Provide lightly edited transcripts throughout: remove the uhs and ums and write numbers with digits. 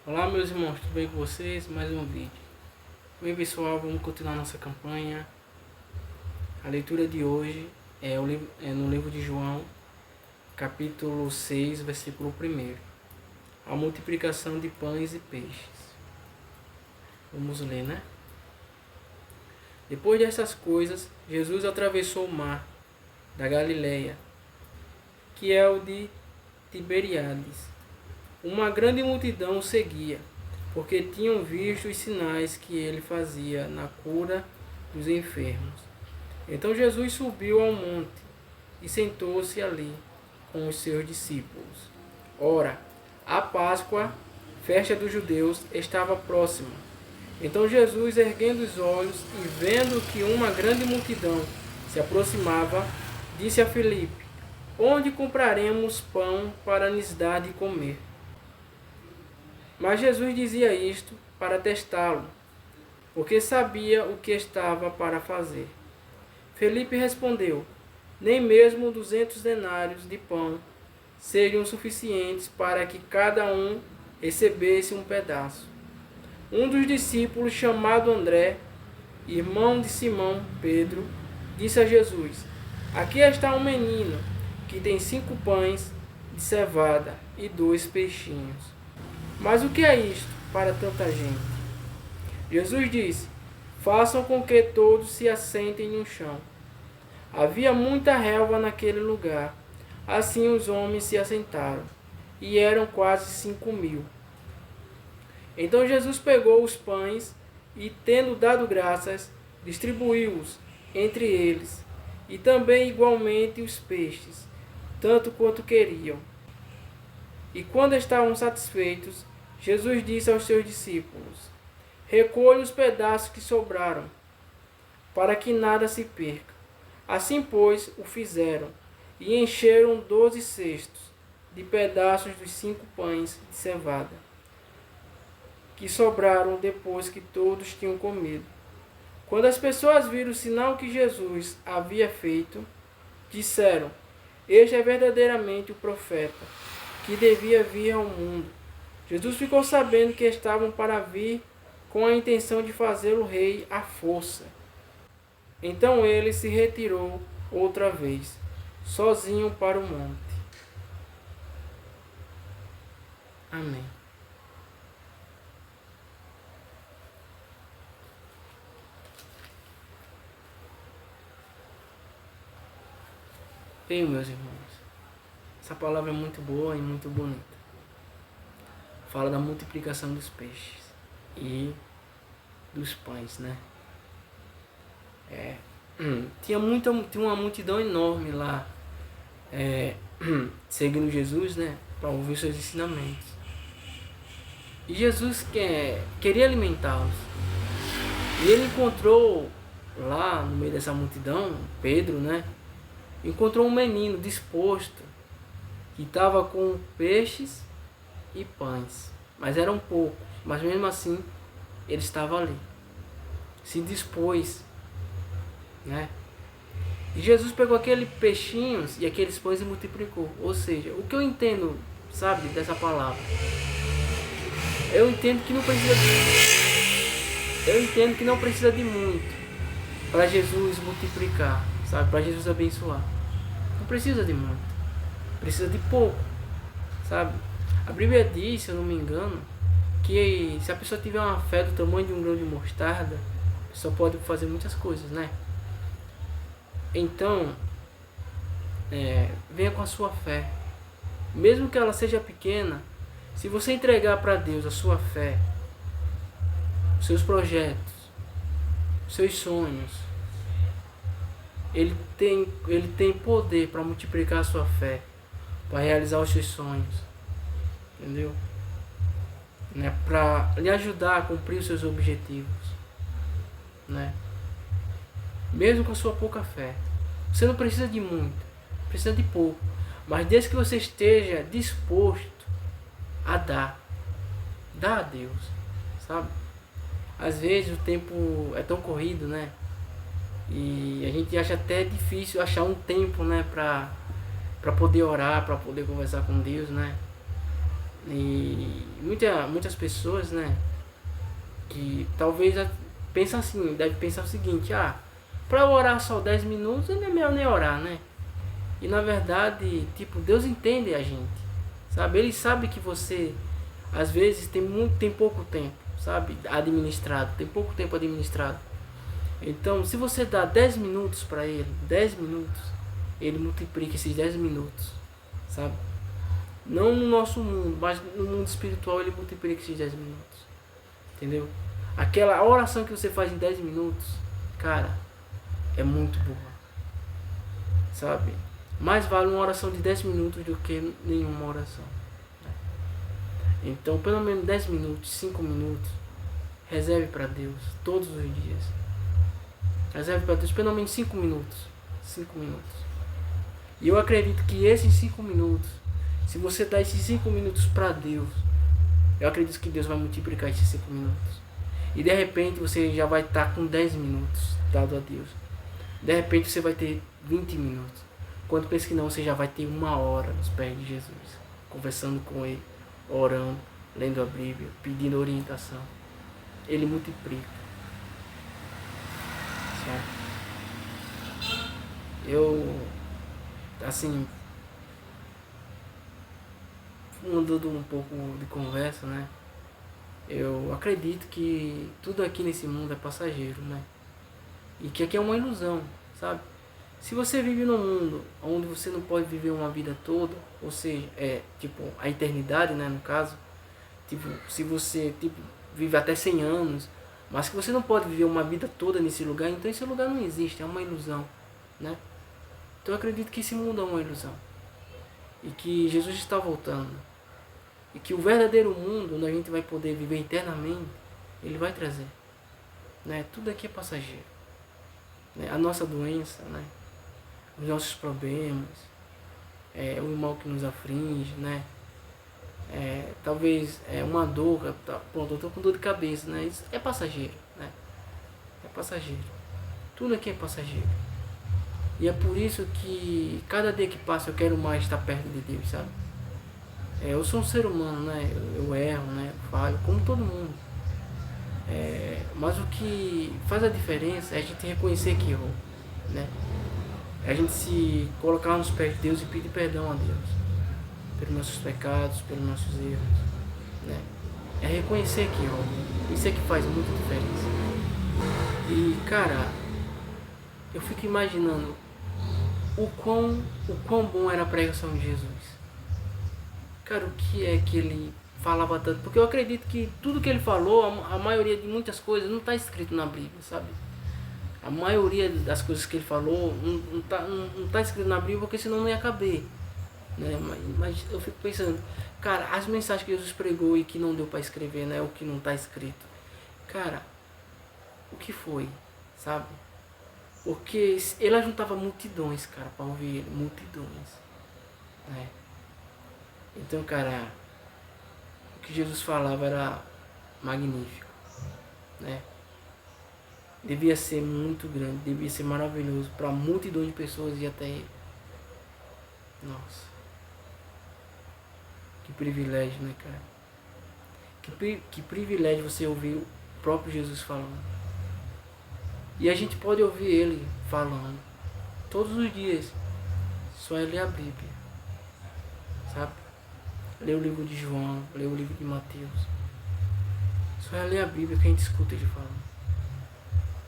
Olá meus irmãos, tudo bem com vocês? Mais um vídeo. Bem pessoal, vamos continuar nossa campanha. A leitura de hoje é no livro de João, capítulo 6, versículo 1. A multiplicação de pães e peixes. Vamos ler, né? Depois dessas coisas, Jesus atravessou o mar da Galileia, que é o de Tiberíades. Uma grande multidão o seguia, porque tinham visto os sinais que ele fazia na cura dos enfermos. Então Jesus subiu ao monte e sentou-se ali com os seus discípulos. Ora, a Páscoa, festa dos judeus, estava próxima. Então Jesus, erguendo os olhos e vendo que uma grande multidão se aproximava, disse a Filipe: Onde compraremos pão para lhes dar de comer? Mas Jesus dizia isto para testá-lo, porque sabia o que estava para fazer. Felipe respondeu: Nem mesmo 200 denários de pão seriam suficientes para que cada um recebesse um pedaço. Um dos discípulos, chamado André, irmão de Simão Pedro, disse a Jesus: Aqui está um menino que tem 5 pães de cevada e 2 peixinhos. Mas o que é isto para tanta gente? Jesus disse: Façam com que todos se assentem no chão. Havia muita relva naquele lugar. Assim os homens se assentaram, e eram quase 5.000. Então Jesus pegou os pães e, tendo dado graças, distribuiu-os entre eles, e também igualmente os peixes, tanto quanto queriam. E quando estavam satisfeitos, Jesus disse aos seus discípulos: Recolhe os pedaços que sobraram, para que nada se perca. Assim, pois, o fizeram, e encheram 12 cestos de pedaços dos 5 pães de cevada, que sobraram depois que todos tinham comido. Quando as pessoas viram o sinal que Jesus havia feito, disseram: Este é verdadeiramente o profeta, que devia vir ao mundo. Jesus ficou sabendo que estavam para vir com a intenção de fazê-lo rei à força. Então ele se retirou outra vez, sozinho para o monte. Amém. Bem, meus irmãos, essa palavra é muito boa e muito bonita. Fala da multiplicação dos peixes e dos pães, né? Tinha uma multidão enorme lá, seguindo Jesus, né? Para ouvir seus ensinamentos. E Jesus queria alimentá-los. E ele encontrou lá no meio dessa multidão, Pedro, né? Encontrou um menino disposto, que estava com peixes e pães, mas eram poucos, mas mesmo assim ele estava ali, se dispôs, né? E Jesus pegou aqueles peixinhos e aqueles pães e multiplicou. Ou seja, o que eu entendo, sabe, dessa palavra, eu entendo que não precisa de muito para Jesus multiplicar, sabe, para Jesus abençoar. Não precisa de muito, precisa de pouco, sabe? A Bíblia diz, se eu não me engano, que se a pessoa tiver uma fé do tamanho de um grão de mostarda, a pessoa pode fazer muitas coisas, né? Então, venha com a sua fé. Mesmo que ela seja pequena, se você entregar para Deus a sua fé, os seus projetos, os seus sonhos, Ele tem poder para multiplicar a sua fé, para realizar os seus sonhos. Entendeu? Né? Para lhe ajudar a cumprir os seus objetivos, né? Mesmo com a sua pouca fé. Você não precisa de muito, precisa de pouco, mas desde que você esteja disposto a dar a Deus, sabe? Às vezes o tempo é tão corrido, né? E a gente acha até difícil achar um tempo, né, para poder orar, para poder conversar com Deus, né? E muitas pessoas, né, que talvez pensam assim, deve pensar o seguinte: para eu orar só 10 minutos, não é melhor nem orar, né? E na verdade, tipo, Deus entende a gente, sabe? Ele sabe que você, às vezes, tem pouco tempo, sabe? Administrado, tem pouco tempo administrado. Então, se você dá 10 minutos para ele, 10 minutos, ele multiplica esses 10 minutos, sabe? Não no nosso mundo, mas no mundo espiritual ele multiplica esses 10 minutos. Entendeu? Aquela oração que você faz em 10 minutos, cara, é muito boa. Sabe? Mais vale uma oração de 10 minutos do que nenhuma oração. Então, pelo menos 10 minutos, 5 minutos, reserve para Deus todos os dias. Reserve para Deus pelo menos 5 minutos. 5 minutos. E eu acredito que esses 5 minutos, se você dá esses 5 minutos para Deus, eu acredito que Deus vai multiplicar esses 5 minutos. E de repente você já vai estar com 10 minutos dado a Deus. De repente você vai ter 20 minutos. Quando pensa que não, você já vai ter 1 hora nos pés de Jesus, conversando com Ele, orando, lendo a Bíblia, pedindo orientação. Ele multiplica. Certo? Eu, assim, mudando um pouco de conversa, né? Eu acredito que tudo aqui nesse mundo é passageiro, né? E que aqui é uma ilusão, sabe? Se você vive num mundo onde você não pode viver uma vida toda, ou seja, tipo a eternidade, né, no caso, tipo, se você vive até 100 anos, mas que você não pode viver uma vida toda nesse lugar, então esse lugar não existe, é uma ilusão, né? Então eu acredito que esse mundo é uma ilusão. E que Jesus está voltando. E que o verdadeiro mundo, onde a gente vai poder viver eternamente, Ele vai trazer. Né? Tudo aqui é passageiro. Né? A nossa doença, né? Os nossos problemas, o mal que nos aflige, né? Talvez uma dor, pronto, eu estou com dor de cabeça, né? Isso é passageiro, né? É passageiro. Tudo aqui é passageiro. E é por isso que cada dia que passa eu quero mais estar perto de Deus, sabe? Eu sou um ser humano, né? Eu erro, né? Eu falho, como todo mundo. Mas o que faz a diferença é a gente reconhecer que errou, né? É a gente se colocar nos pés de Deus e pedir perdão a Deus pelos nossos pecados, pelos nossos erros, né? É reconhecer que errou. Isso é que faz muita diferença. E, cara, eu fico imaginando o quão bom era a pregação de Jesus. Cara, o que é que ele falava tanto? Porque eu acredito que tudo que ele falou, a maioria de muitas coisas, não está escrito na Bíblia, sabe? A maioria das coisas que ele falou não tá escrito na Bíblia, porque senão não ia caber. Né? Mas eu fico pensando, cara, as mensagens que Jesus pregou e que não deu para escrever, né? O que não está escrito. Cara, o que foi, sabe? Porque ele ajuntava multidões, cara, para ouvir ele, multidões. Né? Então, cara, o que Jesus falava era magnífico, né? Devia ser muito grande, devia ser maravilhoso para multidões de pessoas ir até ele. Nossa, que privilégio, né, cara? Que privilégio você ouvir o próprio Jesus falando. E a gente pode ouvir ele falando todos os dias. Só é ler a Bíblia, sabe? Ler o livro de João, ler o livro de Mateus. Só é ler a Bíblia que a gente escuta ele falando.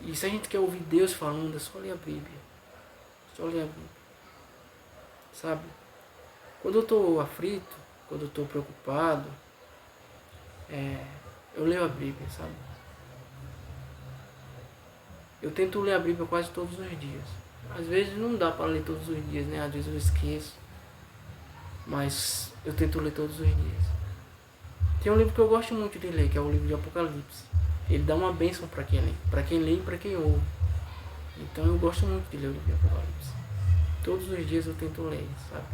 E se a gente quer ouvir Deus falando, é só ler a Bíblia. Só ler a Bíblia. Sabe? Quando eu estou aflito, quando eu estou preocupado, eu leio a Bíblia, sabe? Eu tento ler a Bíblia quase todos os dias. Às vezes não dá para ler todos os dias, né? Às vezes eu esqueço. Mas eu tento ler todos os dias. Tem um livro que eu gosto muito de ler, que é o livro de Apocalipse. Ele dá uma bênção para quem lê e para quem ouve. Então eu gosto muito de ler o livro de Apocalipse. Todos os dias eu tento ler, sabe?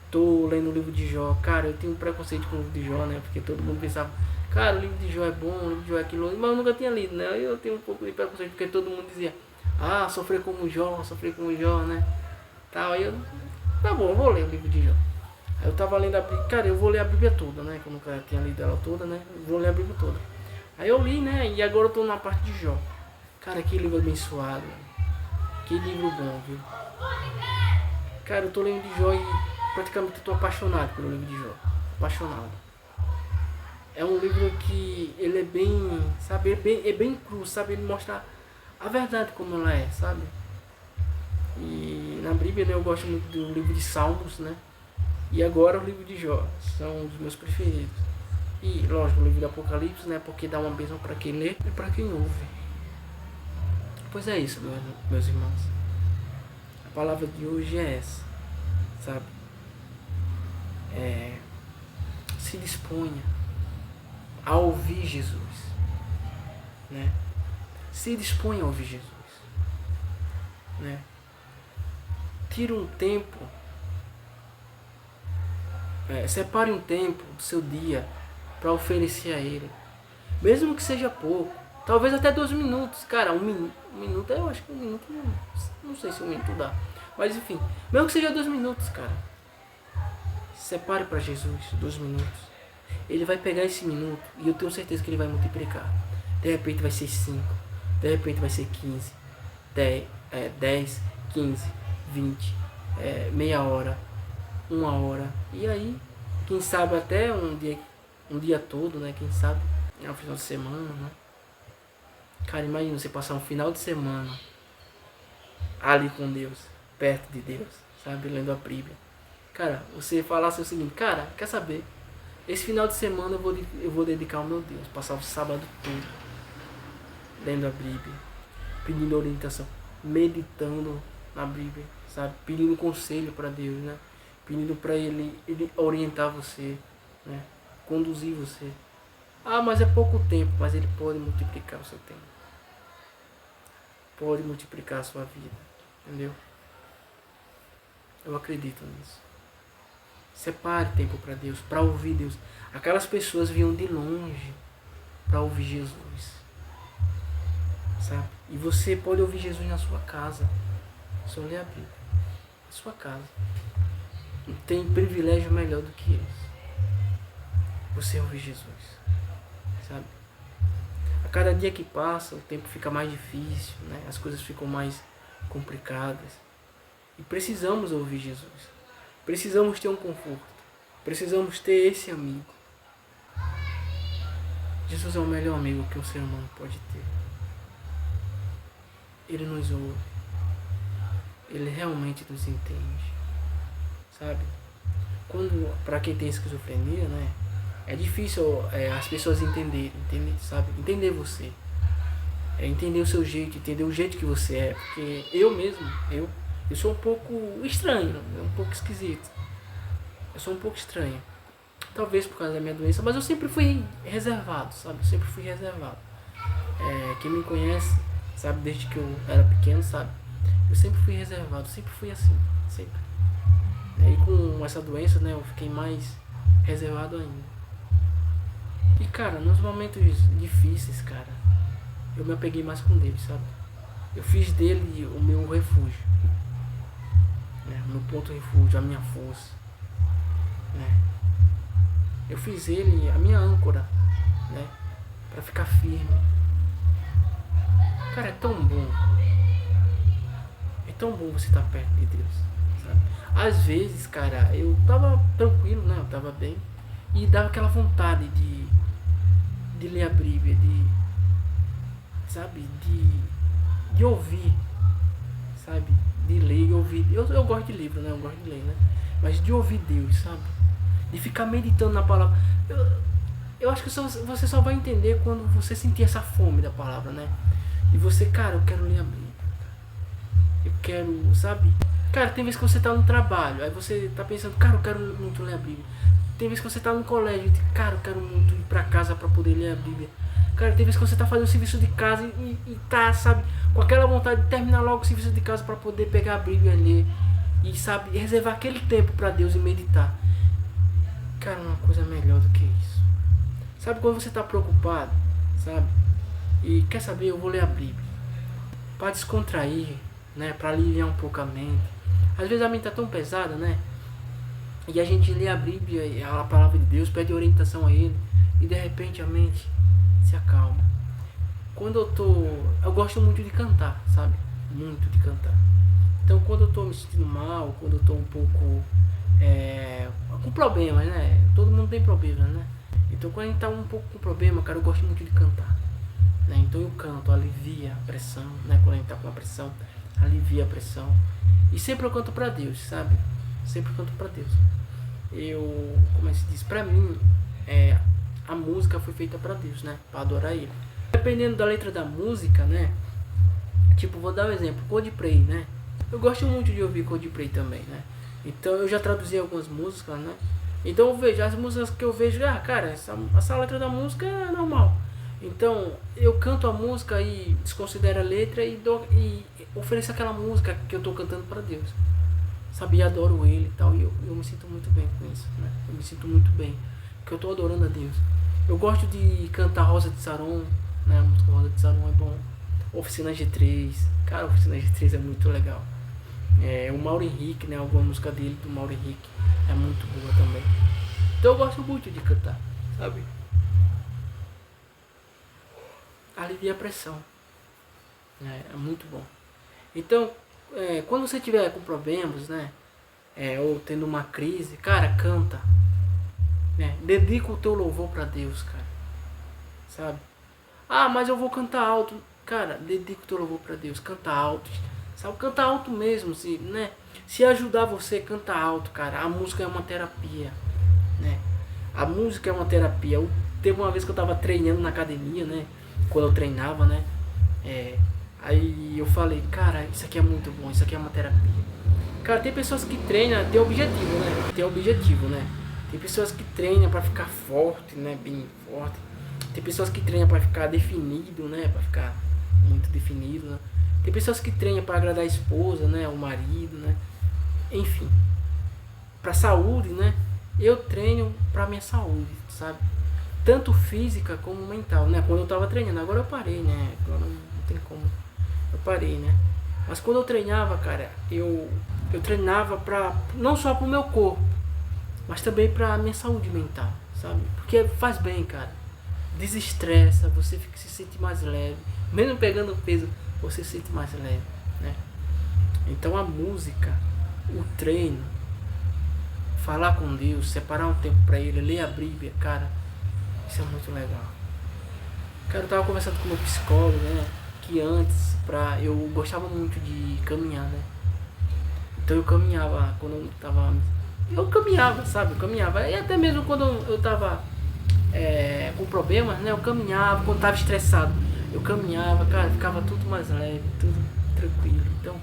Tô lendo o livro de Jó. Cara, eu tenho um preconceito com o livro de Jó, né? Porque todo mundo pensava, cara, o livro de Jó é bom, o livro de Jó é aquilo, mas eu nunca tinha lido, né? Eu tenho um pouco de preconceito, porque todo mundo dizia, sofrer como Jó, né? Tal, aí eu, tá bom, eu vou ler o livro de Jó. Aí eu tava lendo a Bíblia, cara, eu vou ler a Bíblia toda, né? Que eu nunca tinha lido ela toda, né? Eu vou ler a Bíblia toda. Aí eu li, né? E agora eu tô na parte de Jó. Cara, que livro abençoado, que livro bom, viu? Cara, eu tô lendo de Jó e praticamente eu tô apaixonado pelo livro de Jó. Apaixonado. É um livro que ele é bem, sabe, é bem cru, sabe? Ele mostra a verdade como ela é, sabe? E na Bíblia, né, eu gosto muito do livro de Salmos, né? E agora o livro de Jó são os meus preferidos. E lógico, o livro do Apocalipse, né? Porque dá uma bênção para quem lê e para quem ouve. Pois é isso, meus irmãos. A palavra de hoje é essa, sabe? Se disponha a ouvir Jesus, né? Se disponha a ouvir Jesus, né? Tire um tempo, separe um tempo do seu dia para oferecer a Ele, mesmo que seja pouco, talvez até 2 minutos, cara, um minuto, eu acho que 1 minuto, não sei se 1 minuto dá, mas enfim, mesmo que seja 2 minutos, cara, separe para Jesus 2 minutos. Ele vai pegar esse minuto e eu tenho certeza que ele vai multiplicar. De repente vai ser 5, de repente vai ser 15, 10, 15, 20, meia hora, 1 hora. E aí, quem sabe até um dia todo, né? Quem sabe, é um final de semana, né? Cara, imagina você passar um final de semana ali com Deus, perto de Deus, sabe? Lendo a Bíblia. Cara, você falasse o seguinte, cara, quer saber? Esse final de semana eu vou dedicar ao meu Deus. Passar o sábado todo lendo a Bíblia, pedindo orientação, meditando na Bíblia, sabe? Pedindo conselho para Deus, né? Pedindo para ele orientar você, né? Conduzir você. Ah, mas é pouco tempo, mas ele pode multiplicar o seu tempo. Pode multiplicar a sua vida, entendeu? Eu acredito nisso. Separe tempo para Deus, para ouvir Deus. Aquelas pessoas vinham de longe para ouvir Jesus, sabe? E você pode ouvir Jesus na sua casa, só ler a Bíblia, na sua casa. Não tem privilégio melhor do que esse. Você ouvir Jesus, sabe? A cada dia que passa, o tempo fica mais difícil, né? As coisas ficam mais complicadas. E precisamos ouvir Jesus. Precisamos ter um conforto. Precisamos ter esse amigo. Jesus é o melhor amigo que um ser humano pode ter. Ele nos ouve. Ele realmente nos entende. Sabe? Para quem tem esquizofrenia, né? É difícil as pessoas entenderem, sabe? Entender você. Entender o seu jeito, entender o jeito que você é. Porque eu mesmo, eu sou um pouco estranho, um pouco esquisito. Eu sou um pouco estranho. Talvez por causa da minha doença, mas eu sempre fui reservado, sabe? Eu sempre fui reservado. Quem me conhece, sabe, desde que eu era pequeno, sabe? Eu sempre fui reservado, sempre fui assim, sempre. E com essa doença, né, eu fiquei mais reservado ainda. E, cara, nos momentos difíceis, cara, eu me apeguei mais com Deus, sabe? Eu fiz dele o meu refúgio. O meu ponto de refúgio, a minha força. Eu fiz ele a minha âncora, né? Pra ficar firme. Cara, é tão bom. É tão bom você estar perto de Deus, sabe? Às vezes, cara, eu tava tranquilo, né? Eu tava bem. E dava aquela vontade de ler a Bíblia, sabe? De ouvir, sabe? De ler e ouvir. Eu gosto de livro, né? Eu gosto de ler, né? Mas de ouvir Deus, sabe? De ficar meditando na palavra. Eu acho que você só vai entender quando você sentir essa fome da palavra, né? E você, cara, eu quero ler a Bíblia. Eu quero, sabe? Cara, tem vezes que você tá no trabalho, aí você tá pensando, cara, eu quero muito ler a Bíblia. Tem vezes que você tá no colégio, cara, eu quero muito ir pra casa pra poder ler a Bíblia. Cara, tem vezes que você tá fazendo o serviço de casa e tá, sabe, com aquela vontade de terminar logo o serviço de casa pra poder pegar a Bíblia e ler. E, sabe, reservar aquele tempo pra Deus e meditar. Cara, uma coisa melhor do que isso. Sabe quando você tá preocupado, sabe? E quer saber, eu vou ler a Bíblia. Pra descontrair, né? Pra aliviar um pouco a mente. Às vezes a mente tá tão pesada, né? E a gente lê a Bíblia, a palavra de Deus, pede orientação a Ele, e de repente a mente se acalma. Quando eu gosto muito de cantar, sabe? Muito de cantar. Então quando eu tô me sentindo mal, quando eu tô um pouco com problemas, né? Todo mundo tem problemas, né? Então quando a gente tá um pouco com problema, cara, eu gosto muito de cantar, né? Então eu canto, alivia a pressão, né? Quando a gente tá com a pressão, alivia a pressão. E sempre eu canto pra Deus, sabe? Sempre eu canto pra Deus. Como é que se diz? Pra mim, a música foi feita pra Deus, né? Pra adorar Ele. Dependendo da letra da música, né? Tipo, vou dar um exemplo, Coldplay, né? Eu gosto muito de ouvir Coldplay também, né? Então eu já traduzi algumas músicas, né? Então eu vejo as músicas que eu vejo, cara, essa letra da música é normal. Então eu canto a música e desconsidero a letra e ofereço aquela música que eu tô cantando para Deus. Sabe, adoro Ele e tal, e eu me sinto muito bem com isso, né? Eu me sinto muito bem, porque eu tô adorando a Deus. Eu gosto de cantar Rosa de Saron, né? A música Rosa de Saron é bom. Oficina G3, cara, Oficina G3 é muito legal. O Mauro Henrique, né? Alguma música dele, do Mauro Henrique, é muito boa também. Então eu gosto muito de cantar, sabe? Alivia a pressão, né? É muito bom. Então, quando você tiver com problemas, né? Ou tendo uma crise, cara, canta, né? Dedica o teu louvor pra Deus, cara, sabe? Ah, mas eu vou cantar alto. Cara, dedica o teu louvor pra Deus, canta alto, sabe? Canta alto mesmo, né? Se ajudar você, canta alto, cara. A música é uma terapia, né? A música é uma terapia. Teve uma vez que eu tava treinando na academia, né? Quando eu treinava, né? Aí eu falei, cara, isso aqui é muito bom, isso aqui é uma terapia. Cara, tem pessoas que treinam, tem objetivo, né? Tem objetivo, né? Tem pessoas que treinam pra ficar forte, né? Bem forte. Tem pessoas que treinam pra ficar definido, né? Pra ficar muito definido, né? Tem pessoas que treinam pra agradar a esposa, né? O marido, né? Enfim. Pra saúde, né? Eu treino pra minha saúde, sabe? Tanto física como mental, né? Quando eu tava treinando, agora eu parei, né? Agora não tem como. Eu parei, né? Mas quando eu treinava, cara, eu treinava não só pro meu corpo, mas também pra minha saúde mental, sabe? Porque faz bem, cara. Desestressa, você se sente mais leve. Mesmo pegando peso, você se sente mais leve, né? Então a música, o treino, falar com Deus, separar um tempo pra Ele, ler a Bíblia, cara, isso é muito legal. Cara, eu tava conversando com meu psicólogo, né? Que antes, eu gostava muito de caminhar, né? Então eu caminhava quando eu tava... Eu caminhava, sabe? Eu caminhava. E até mesmo quando eu tava com problemas, né? Eu caminhava, quando tava estressado. Eu caminhava, cara, ficava tudo mais leve, tudo tranquilo. Então,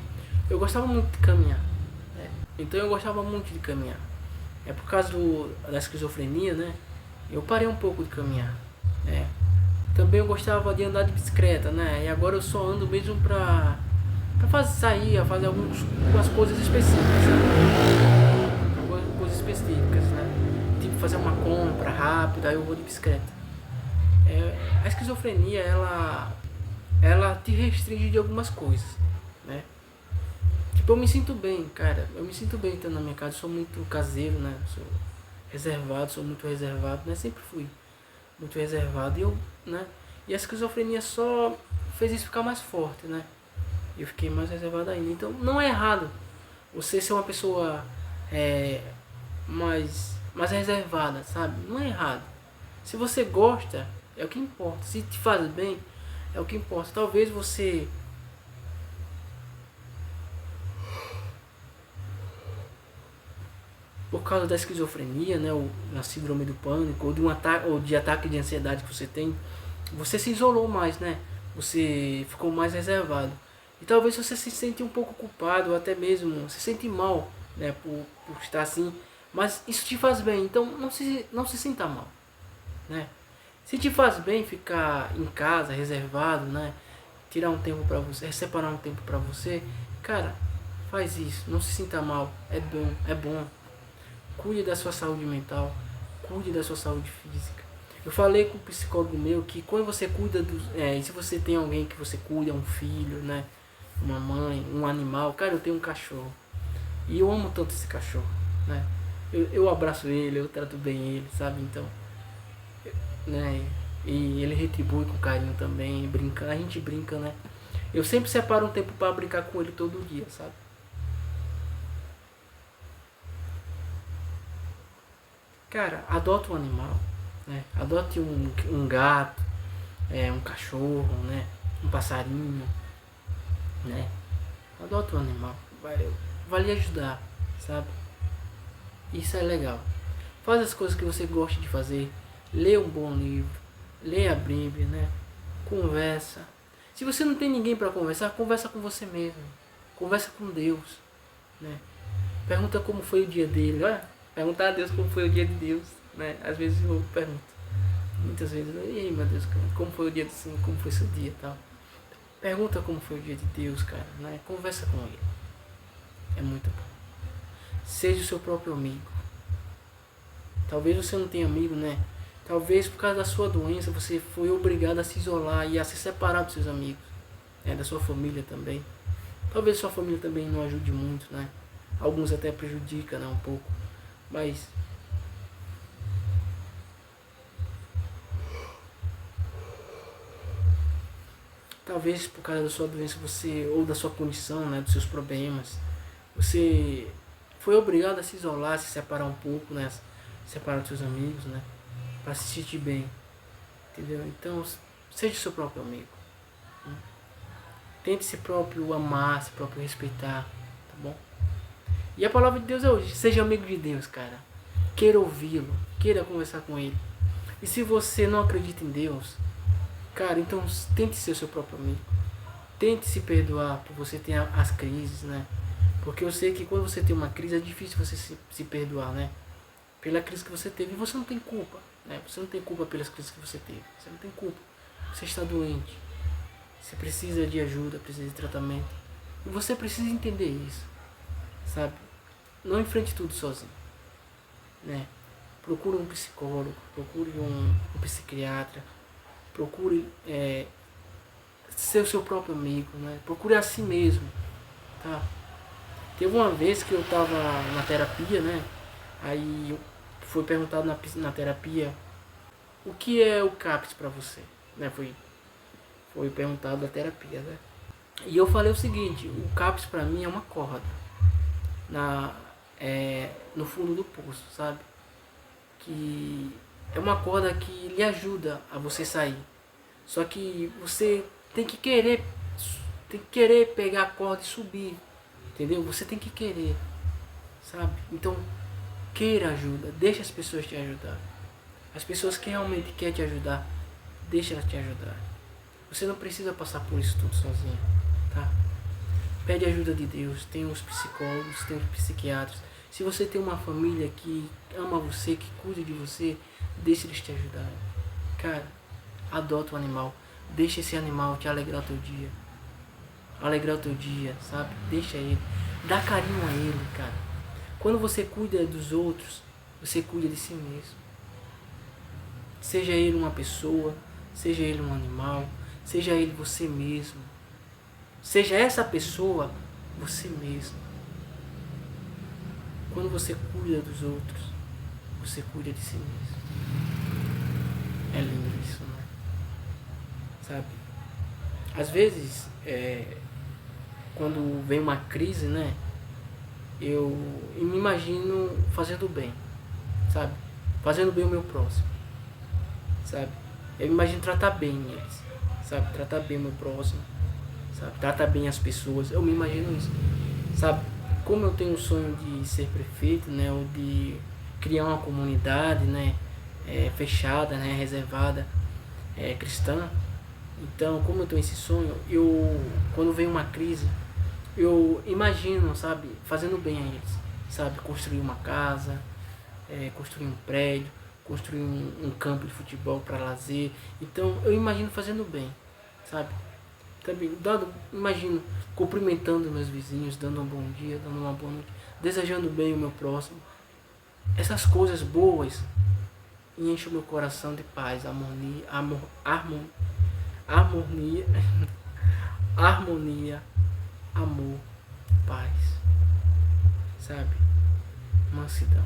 eu gostava muito de caminhar, né? Então eu gostava muito de caminhar. Por causa da esquizofrenia, né? Eu parei um pouco de caminhar, né? Também eu gostava de andar de bicicleta, né? E agora eu só ando mesmo pra sair, fazer algumas coisas específicas, né? Algumas coisas específicas, né? Tipo fazer uma compra rápida, aí eu vou de bicicleta. A esquizofrenia, ela te restringe de algumas coisas, né? Tipo, eu me sinto bem, cara. Eu me sinto bem estando na minha casa. Eu sou muito caseiro, né? Sou reservado, sou muito reservado, né? Sempre fui muito reservado. E a esquizofrenia só fez isso ficar mais forte, né? Eu fiquei mais reservado ainda. Então, não é errado você ser uma pessoa mais reservada, sabe? Não é errado. Se você gosta, é o que importa. Se te faz bem, é o que importa. Talvez você... por causa da esquizofrenia, né, ou na síndrome do pânico, ou de ataque de ansiedade que você tem, você se isolou mais, né? Você ficou mais reservado. E talvez você se sente um pouco culpado, ou até mesmo se sente mal, né, por estar assim. Mas isso te faz bem, então não se sinta mal, né? Se te faz bem ficar em casa, reservado, né? Tirar um tempo pra você, separar um tempo pra você, cara, faz isso, não se sinta mal, é bom, é bom. Cuide da sua saúde mental, cuide da sua saúde física. Eu falei com o psicólogo meu que quando você cuida se você tem alguém que você cuida, um filho, né? Uma mãe, um animal, cara, eu tenho um cachorro. E eu amo tanto esse cachorro, né? eu abraço ele, eu trato bem ele, sabe? Então, né? E ele retribui com carinho também, brincando, a gente brinca, né? Eu sempre separo um tempo para brincar com ele todo dia, sabe? Cara, adote um animal, né? Adote um gato, um cachorro, né? Um passarinho, né? Adote um animal, vai lhe ajudar, sabe? Isso é legal. Faz as coisas que você gosta de fazer, lê um bom livro, lê a Bíblia, né? Conversa. Se você não tem ninguém para conversar, conversa com você mesmo. Conversa com Deus, né? Pergunta como foi o dia dele, olha. Perguntar a Deus como foi o dia de Deus, né? Às vezes eu pergunto, muitas vezes, e aí, meu Deus, como foi o dia do Senhor, como foi seu dia e tal. Pergunta como foi o dia de Deus, cara, né? Conversa com ele. É muito bom. Seja o seu próprio amigo. Talvez você não tenha amigo, né? Talvez por causa da sua doença você foi obrigado a se isolar e a se separar dos seus amigos, né? Da sua família também. Talvez sua família também não ajude muito, né? Alguns até prejudica, né? Um pouco. Mas talvez por causa da sua doença você, ou da sua condição, né? Dos seus problemas, você foi obrigado a se isolar, a se separar um pouco, né? Separar dos seus amigos, né? Para se sentir bem, entendeu? Então, seja o seu próprio amigo, né? Tente se próprio amar, se próprio respeitar, tá bom? E a palavra de Deus é hoje, seja amigo de Deus, cara. Queira ouvi-lo, queira conversar com ele. E se você não acredita em Deus, cara, então tente ser o seu próprio amigo. Tente se perdoar por você ter as crises, né? Porque eu sei que quando você tem uma crise é difícil você se perdoar, né? Pela crise que você teve. E você não tem culpa, né? Você não tem culpa pelas crises que você teve. Você não tem culpa. Você está doente. Você precisa de ajuda, precisa de tratamento. E você precisa entender isso, sabe? Não enfrente tudo sozinho, né? Procure um psicólogo, procure um psiquiatra, procure ser o seu próprio amigo, né? Procure a si mesmo, tá? Teve uma vez que eu tava na terapia, né? Aí foi perguntado na terapia o que é o CAPS pra você, né? Foi perguntado na terapia, né? E eu falei o seguinte, o CAPS pra mim é uma corda no fundo do poço, sabe? Que é uma corda que lhe ajuda a você sair. Só que você tem que querer pegar a corda e subir, entendeu? Você tem que querer, sabe? Então, queira ajuda, deixa as pessoas te ajudar. As pessoas que realmente querem te ajudar, deixa elas te ajudar. Você não precisa passar por isso tudo sozinho, tá? Pede ajuda de Deus, tem os psicólogos, tem os psiquiatras. Se você tem uma família que ama você, que cuida de você, deixa eles te ajudarem. Cara, adota um animal, deixa esse animal te alegrar o teu dia. Alegrar o teu dia, sabe? Deixa ele, dá carinho a ele, cara. Quando você cuida dos outros, você cuida de si mesmo. Seja ele uma pessoa, seja ele um animal, seja ele você mesmo. Seja essa pessoa você mesmo. Quando você cuida dos outros, você cuida de si mesmo. É lindo isso, né? Sabe? Às vezes, quando vem uma crise, né? Eu me imagino fazendo bem, sabe? Fazendo bem o meu próximo, sabe? Eu me imagino tratar bem eles, sabe? Tratar bem o meu próximo, sabe? Tratar bem as pessoas. Eu me imagino isso, sabe? Como eu tenho o sonho de ser prefeito, né? Ou de criar uma comunidade, né? Fechada, né? Reservada, cristã. Então, como eu tenho esse sonho, quando vem uma crise, eu imagino, sabe? Fazendo bem a eles, sabe? Construir uma casa, construir um prédio, construir um campo de futebol para lazer. Então, eu imagino fazendo bem, sabe? Também, imagino cumprimentando meus vizinhos, dando um bom dia, dando uma boa noite, desejando bem o meu próximo. Essas coisas boas enchem o meu coração de paz, harmonia, amor, paz, sabe? Mansidão.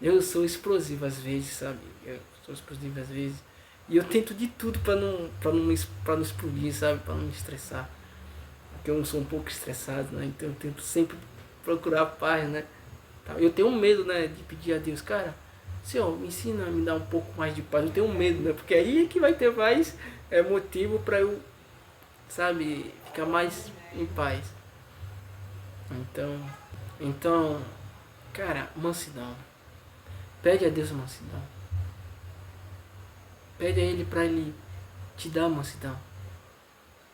Eu sou explosivo às vezes, sabe? Eu sou explosivo às vezes. E eu tento de tudo pra não explodir, sabe? Pra não me estressar. Porque eu sou um pouco estressado, né? Então eu tento sempre procurar paz, né? Eu tenho medo, né? De pedir a Deus, cara, Senhor, me ensina a me dar um pouco mais de paz. Eu tenho medo, né? Porque aí é que vai ter mais motivo pra eu, sabe? Ficar mais em paz. Então, cara, mansidão. Pede a Deus mansidão. Pede a Ele pra Ele te dar mansidão.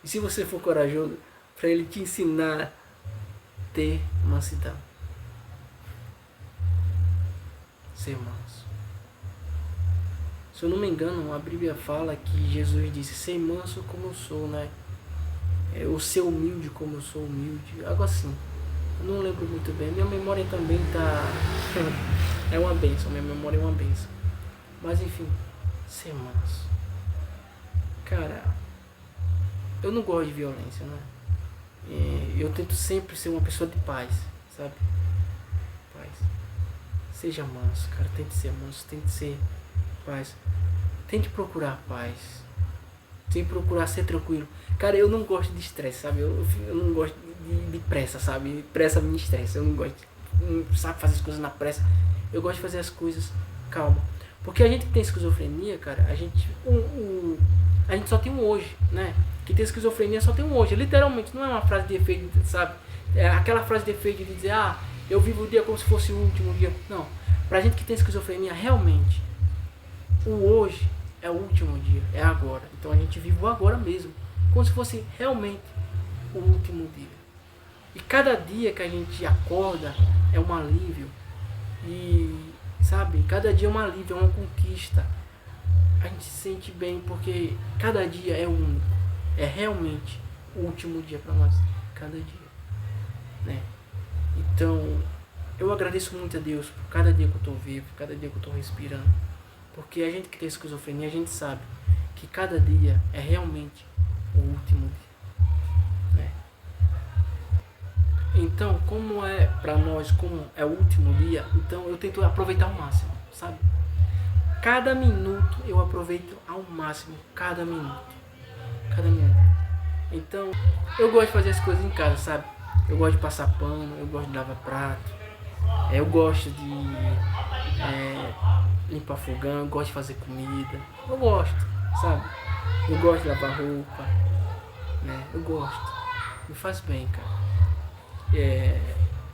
E se você for corajoso, pra Ele te ensinar a ter mansidão. Ser manso. Se eu não me engano, a Bíblia fala que Jesus disse: ser manso como eu sou, né? Ou ser humilde como eu sou humilde. Algo assim. Eu não lembro muito bem. Minha memória também tá... é uma benção. Minha memória é uma benção. Mas enfim, ser manso. Cara, eu não gosto de violência, né? Eu tento sempre ser uma pessoa de paz, sabe? Paz. Seja manso, cara. Tente ser manso, tente ser paz. Tente procurar paz. Tente procurar ser tranquilo. Cara, eu não gosto de estresse, sabe? Eu não gosto de pressa, sabe? Pressa me estressa. Eu não gosto de, sabe, fazer as coisas na pressa. Eu gosto de fazer as coisas calma. Porque a gente que tem esquizofrenia, cara, a gente só tem um hoje, né? Que tem esquizofrenia só tem um hoje. Literalmente, não é uma frase de efeito, sabe? É aquela frase de efeito de dizer, eu vivo o dia como se fosse o último dia. Não. Pra gente que tem esquizofrenia, realmente, o hoje é o último dia, é agora. Então a gente vive o agora mesmo, como se fosse realmente o último dia. E cada dia que a gente acorda é um alívio. E, sabe, cada dia é um alívio, é uma conquista. A gente se sente bem porque cada dia é único. É realmente o último dia para nós. Cada dia, né? Então, eu agradeço muito a Deus por cada dia que eu estou vivo, cada dia que eu estou respirando. Porque a gente que tem esquizofrenia, a gente sabe que cada dia é realmente o último dia, né? Então, como é pra nós, como é o último dia, então eu tento aproveitar ao máximo, sabe? Cada minuto eu aproveito ao máximo, cada minuto. Então, eu gosto de fazer as coisas em casa, sabe? Eu gosto de passar pano, eu gosto de lavar prato, eu gosto de limpar fogão, eu gosto de fazer comida, eu gosto, sabe? Eu gosto de lavar roupa, né? Eu gosto, me faz bem, cara.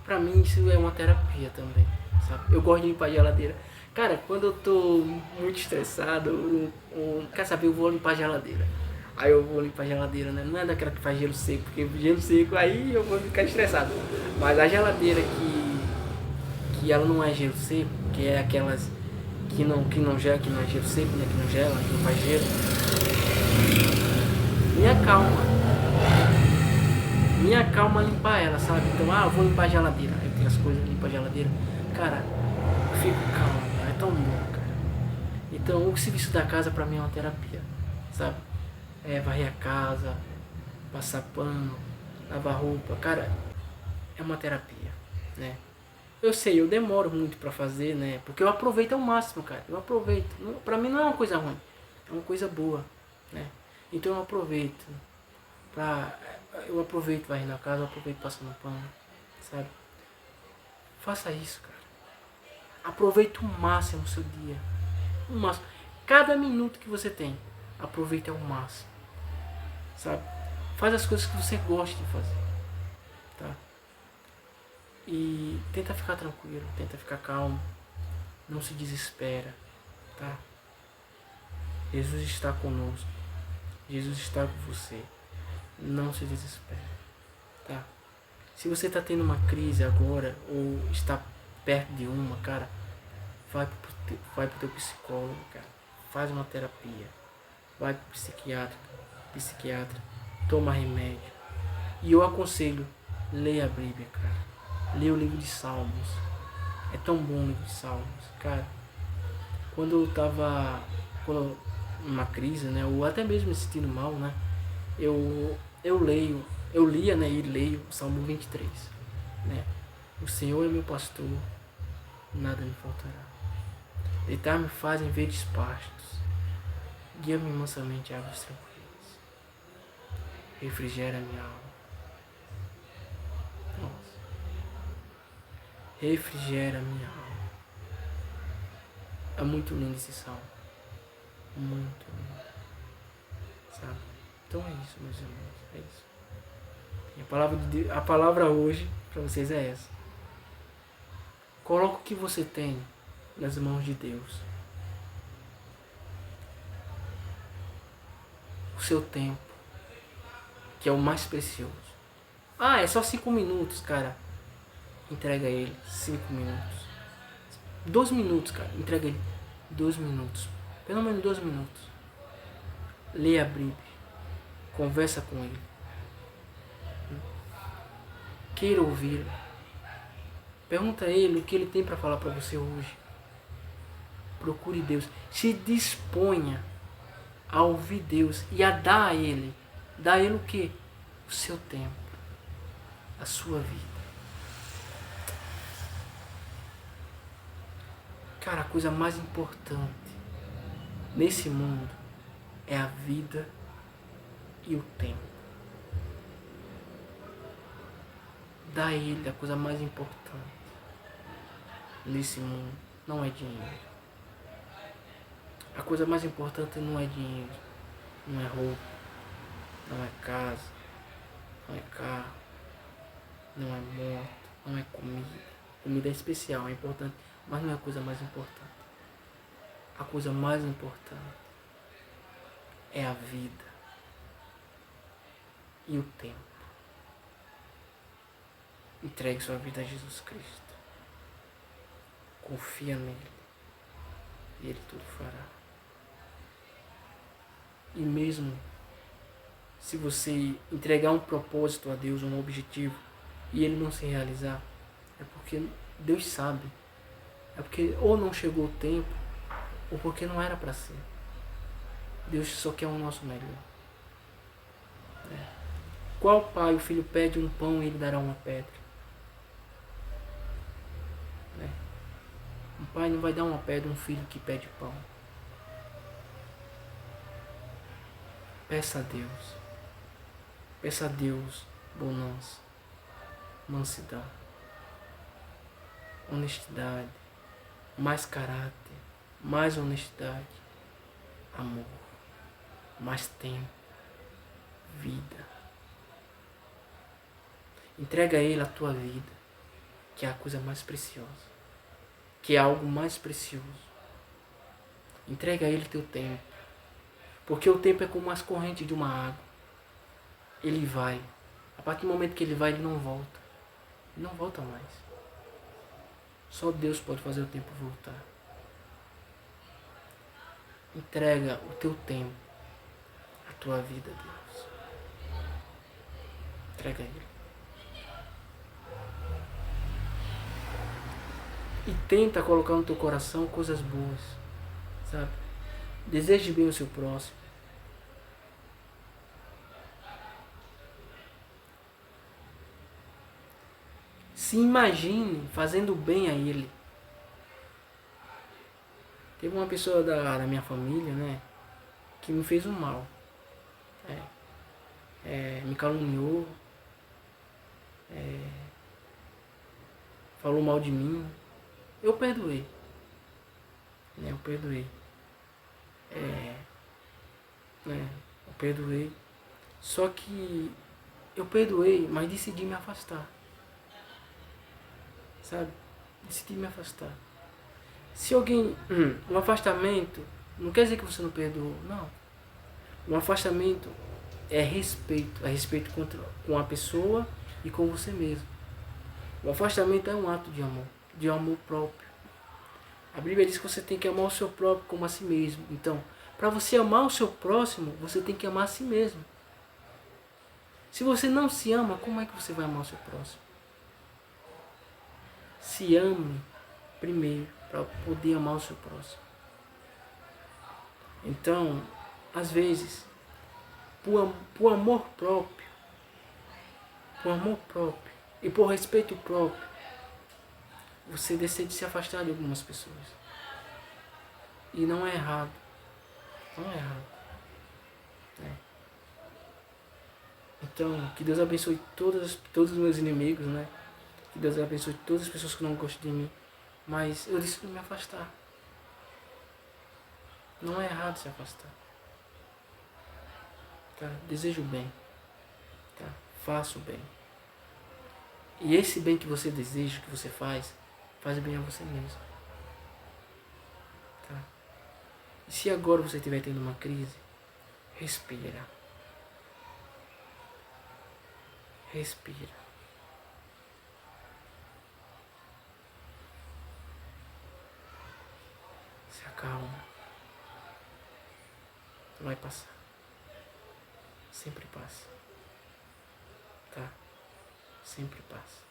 Pra mim isso é uma terapia também, sabe? Eu gosto de limpar a geladeira. Cara, quando eu tô muito estressado, quer saber, eu vou limpar a geladeira. Aí eu vou limpar a geladeira, né? Não é daquela que faz gelo seco, porque gelo seco aí eu vou ficar estressado. Mas a geladeira que ela não é gelo seco, que é aquelas que não gela, que não é gelo seco, né? Que não gela, que não faz gelo. Me acalma limpar ela, sabe? Então, eu vou limpar a geladeira. Aí tem as coisas, limpa a geladeira. Cara, eu fico calmo, é tão bom, cara. Então, o serviço da casa pra mim é uma terapia, sabe? Varrer a casa, passar pano, lavar roupa, cara, é uma terapia, né? Eu sei, eu demoro muito pra fazer, né? Porque eu aproveito ao máximo, cara. Eu aproveito. Pra mim não é uma coisa ruim, é uma coisa boa, né? Então eu aproveito varrendo a casa, eu aproveito passando pano, sabe? Faça isso, cara. Aproveite o máximo o seu dia. O máximo. Cada minuto que você tem, aproveite ao máximo, sabe? Faz as coisas que você gosta de fazer, tá? E tenta ficar tranquilo, tenta ficar calmo. Não se desespera, tá? Jesus está conosco. Jesus está com você. Não se desespere, tá? Se você está tendo uma crise agora, ou está perto de uma, cara, vai pro teu psicólogo, cara. Faz uma terapia. Vai pro psiquiatra. Toma remédio. E eu aconselho, leia a Bíblia, cara. Leia o livro de Salmos. É tão bom o livro de Salmos, cara. Quando eu tava numa crise, né, ou até mesmo me sentindo mal, né, eu lia, né, e leio o Salmo 23, né? O Senhor é meu pastor, nada me faltará. Deitar-me faz em verdes pastos. Guia-me mansamente a águas tranquilas. Refrigera minha alma. Nossa. Refrigera minha alma. É muito lindo esse salmo. Muito lindo. Sabe? Então é isso, meus irmãos. É isso. E a palavra hoje para vocês é essa. Coloca o que você tem nas mãos de Deus. O seu tempo, que é o mais precioso. Ah, é só 5 minutos, cara. Entrega a ele 5 minutos. 2 minutos, cara. Entrega ele 2 minutos. Pelo menos 2 minutos. Leia a Bíblia. Conversa com ele. Queira ouvi-lo. Pergunta a ele o que ele tem para falar para você hoje. Procure Deus. Se disponha a ouvir Deus e a dar a Ele. Dar a Ele o quê? O seu tempo. A sua vida. Cara, a coisa mais importante nesse mundo é a vida e o tempo. Dá a Ele a coisa mais importante nesse mundo. Não é dinheiro. A coisa mais importante não é dinheiro, não é roupa, não é casa, não é carro, não é moto, não é comida. Comida é especial, é importante, mas não é a coisa mais importante. A coisa mais importante é a vida e o tempo. Entregue sua vida a Jesus Cristo. Confia nele e Ele tudo fará. E mesmo se você entregar um propósito a Deus, um objetivo, e ele não se realizar, é porque Deus sabe. É porque ou não chegou o tempo, ou porque não era para ser. Deus só quer o nosso melhor. Qual pai o filho pede um pão e ele dará uma pedra? Um pai não vai dar uma pedra a um filho que pede pão. Peça a Deus. Peça a Deus bonança, mansidão, honestidade, mais caráter, mais honestidade, amor, mais tempo, vida. Entrega a Ele a tua vida, que é a coisa mais preciosa, que é algo mais precioso. Entrega a Ele teu tempo, porque o tempo é como as correntes de uma água. Ele vai. A partir do momento que ele vai, ele não volta. Ele não volta mais. Só Deus pode fazer o tempo voltar. Entrega o teu tempo, a tua vida a Deus. Entrega a Ele. E tenta colocar no teu coração coisas boas, sabe? Deseje bem o seu próximo. Se imagine fazendo bem a ele. Teve uma pessoa da minha família, né, que me fez um mal. Me caluniou. Falou mal de mim. Eu perdoei. Eu perdoei. Eu perdoei. Só que eu perdoei, mas decidi me afastar. Sabe? Decidi me afastar. Se alguém... Um afastamento não quer dizer que você não perdoou. Não. Um afastamento é respeito. É respeito com a pessoa e com você mesmo. O afastamento é um ato de amor. De amor próprio. A Bíblia diz que você tem que amar o seu próprio como a si mesmo. Então, para você amar o seu próximo, você tem que amar a si mesmo. Se você não se ama, como é que você vai amar o seu próximo? Se ame primeiro para poder amar o seu próximo. Então, às vezes, por amor próprio e por respeito próprio, você decide se afastar de algumas pessoas. E não é errado. Não é errado. Né? Então, que Deus abençoe todos os meus inimigos, né? Que Deus abençoe todas as pessoas que não gostam de mim. Mas eu decidi me afastar. Não é errado se afastar. Tá? Desejo o bem. Tá? Faça o bem. E esse bem que você deseja, que você faz bem a você mesmo. Tá? E se agora você estiver tendo uma crise, respira. Respira. Se acalma. Vai passar. Sempre passa. Tá? Sempre passa.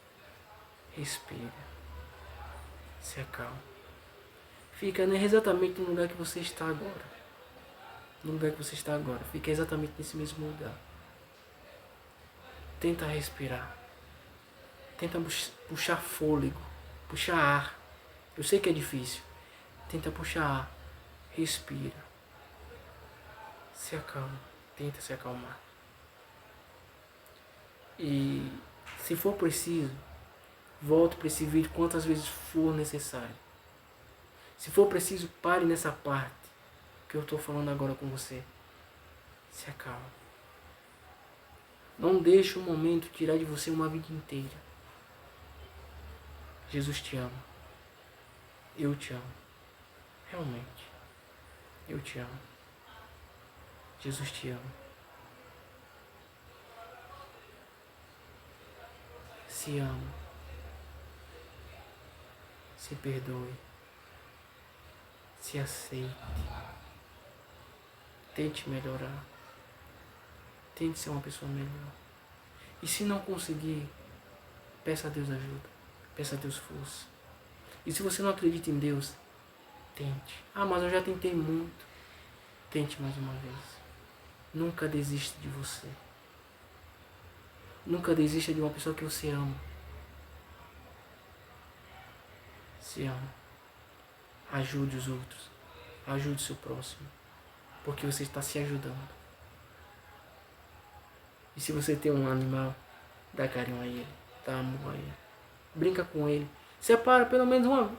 Respira. Se acalma. Fica exatamente no lugar que você está agora. No lugar que você está agora. Fica exatamente nesse mesmo lugar. Tenta respirar. Tenta puxar fôlego. Puxar ar. Eu sei que é difícil. Tenta puxar ar. Respira. Se acalma. Tenta se acalmar. E se for preciso, volte para esse vídeo quantas vezes for necessário. Se for preciso, pare nessa parte que eu estou falando agora com você. Se acalma. Não deixe um momento tirar de você uma vida inteira. Jesus te ama. Eu te amo. Realmente. Eu te amo. Jesus te ama. Se ama. Se perdoe. Se aceite. Tente melhorar. Tente ser uma pessoa melhor. E se não conseguir, peça a Deus ajuda. Peça a Deus força. E se você não acredita em Deus, tente. Ah, mas eu já tentei muito. Tente mais uma vez. Nunca desista de você. Nunca desista de uma pessoa que você ama. Se ama. Ajude os outros. Ajude o seu próximo. Porque você está se ajudando. E se você tem um animal, dá carinho a ele. Dá amor a ele. Brinca com ele. Separa pelo menos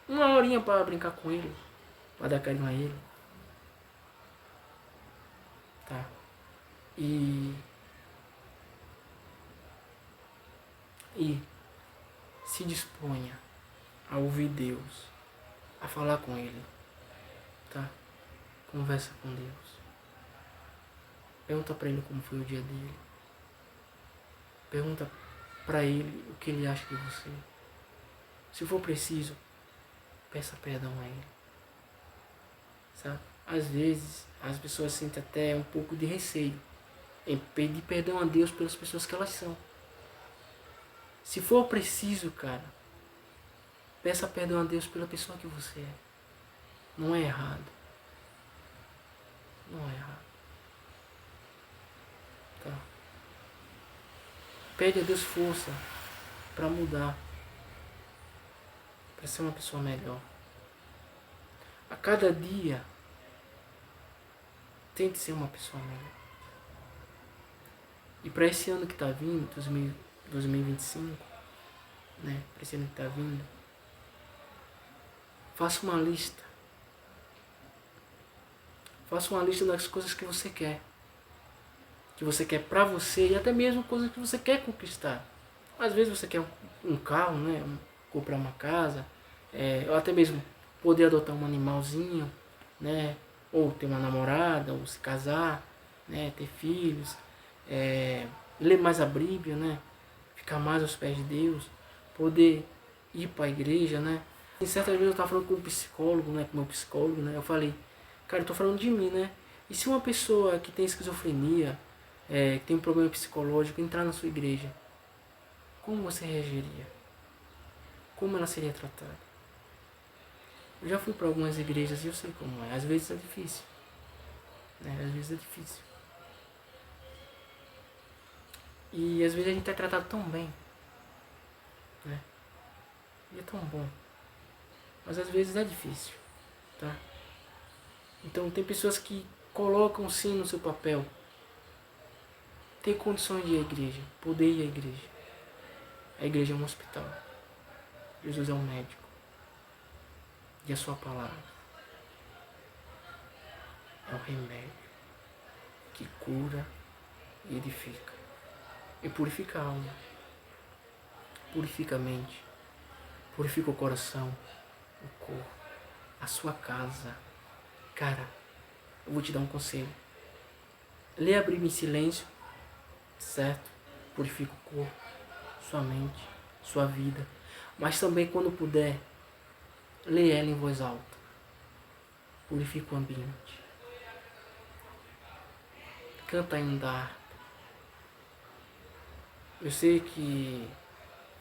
uma horinha para brincar com ele. Para dar carinho a ele. Tá? E se disponha a ouvir Deus, a falar com Ele, tá? Conversa com Deus. Pergunta para Ele como foi o dia dele. Pergunta para Ele o que Ele acha de você. Se for preciso, peça perdão a Ele. Sabe? Às vezes, as pessoas sentem até um pouco de receio em pedir perdão a Deus pelas pessoas que elas são. Se for preciso, cara, peça perdão a Deus pela pessoa que você é. Não é errado. Não é errado. Tá? Pede a Deus força para mudar. Para ser uma pessoa melhor. A cada dia, tente ser uma pessoa melhor. E para esse ano que está vindo, 2025, né? Para esse ano que está vindo, faça uma lista. Faça uma lista das coisas que você quer. Que você quer pra você e até mesmo coisas que você quer conquistar. Às vezes você quer um carro, né? Comprar uma casa, ou até mesmo poder adotar um animalzinho, né? Ou ter uma namorada, ou se casar, né? Ter filhos, ler mais a Bíblia, né? Ficar mais aos pés de Deus, poder ir para a igreja, né? E certas vezes eu estava falando com um psicólogo, né? Com meu psicólogo, né? Eu falei, cara, eu tô falando de mim, né? E se uma pessoa que tem esquizofrenia, que tem um problema psicológico, entrar na sua igreja, como você reagiria? Como ela seria tratada? Eu já fui para algumas igrejas e eu sei como é. Às vezes é difícil. Né? Às vezes é difícil. E às vezes a gente é tratado tão bem. Né? E é tão bom. Mas às vezes é difícil. Tá? Então tem pessoas que colocam sim no seu papel ter condições de ir à igreja, poder ir à igreja. A igreja é um hospital. Jesus é um médico. E a sua palavra é um remédio que cura e edifica. E purifica a alma, purifica a mente, purifica o coração, o corpo, a sua casa. Cara, eu vou te dar um conselho. Lê a Bíblia em silêncio, certo? Purifica o corpo, sua mente, sua vida. Mas também, quando puder, lê ela em voz alta. Purifica o ambiente. Canta ainda harpa. Eu sei que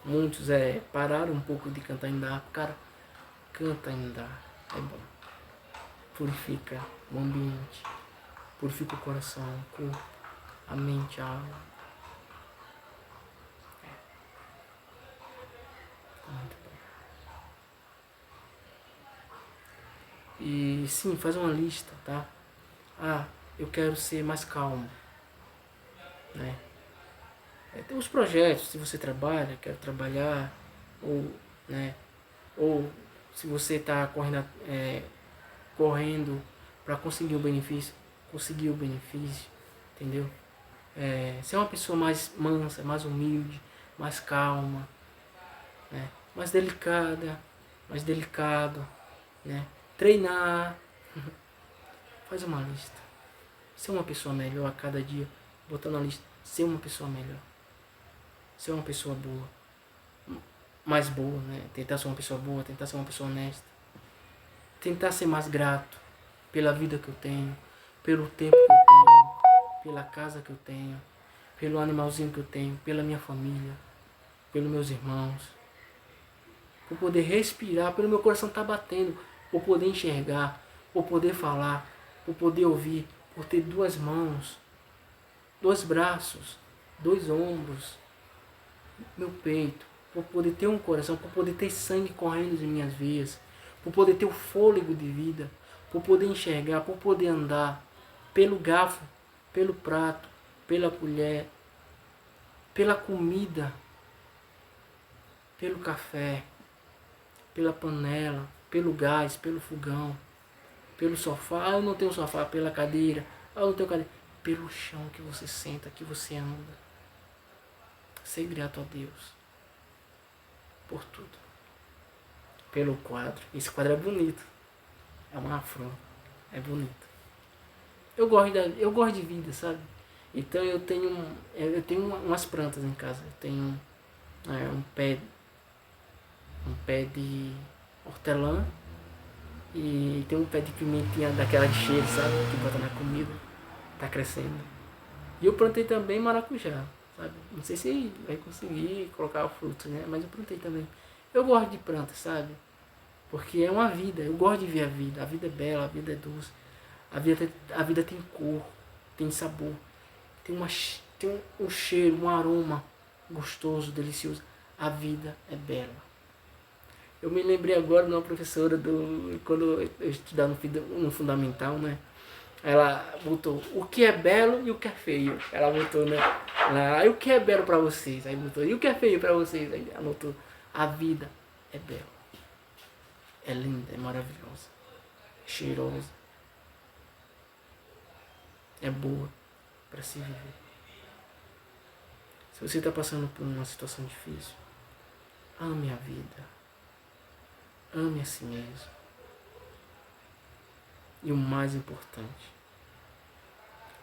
muitos pararam um pouco de cantar ainda harpa. Cara, canta ainda harpa. É bom. Purifica o ambiente. Purifica o coração, o corpo, a mente, a alma. Muito bom. E sim, faz uma lista, tá? Ah, eu quero ser mais calmo, né? Tem os projetos, se você trabalha, quer trabalhar, ou, né? Ou se você está correndo para conseguir o benefício, entendeu? Ser uma pessoa mais mansa, mais humilde, mais calma, né? Mais delicada, mais delicado, né? Treinar. Faz uma lista. Ser uma pessoa melhor a cada dia, botando na lista. Ser uma pessoa melhor. Ser uma pessoa boa. Mais boa, né? Tentar ser uma pessoa boa, tentar ser uma pessoa honesta. Tentar ser mais grato pela vida que eu tenho, pelo tempo que eu tenho, pela casa que eu tenho, pelo animalzinho que eu tenho, pela minha família, pelos meus irmãos. Por poder respirar, pelo meu coração estar batendo, por poder enxergar, por poder falar, por poder ouvir, por ter duas mãos, dois braços, dois ombros, meu peito, por poder ter um coração, por poder ter sangue correndo em minhas veias, por poder ter o fôlego de vida, por poder enxergar, por poder andar, pelo garfo, pelo prato, pela colher, pela comida, pelo café, pela panela, pelo gás, pelo fogão, pelo sofá. Ah, eu não tenho sofá, pela cadeira. Ah, eu não tenho cadeira. Pelo chão que você senta, que você anda. Ser grato a Deus por tudo. Pelo quadro. Esse quadro é bonito. É uma afronta. É bonito. Eu gosto de vida, sabe? Então eu tenho umas plantas em casa. Eu tenho um pé de hortelã e tem um pé de pimentinha daquela de cheiro, sabe? Que bota na comida. Tá crescendo. E eu plantei também maracujá, sabe? Não sei se vai conseguir colocar o fruto, né? Mas eu plantei também. Eu gosto de plantas, sabe? Porque é uma vida. Eu gosto de ver a vida. A vida é bela, a vida é doce. A vida tem cor, tem sabor. Tem um cheiro, um aroma gostoso, delicioso. A vida é bela. Eu me lembrei agora de uma professora quando eu estudava no fundamental, né? Ela botou o que é belo e o que é feio. Ela botou, né? E o que é belo pra vocês? Aí botou, e o que é feio pra vocês? Aí anotou, a vida é bela. É linda, é maravilhosa. É cheirosa. É boa pra se viver. Se você está passando por uma situação difícil, ame a vida. Ame a si mesmo. E o mais importante,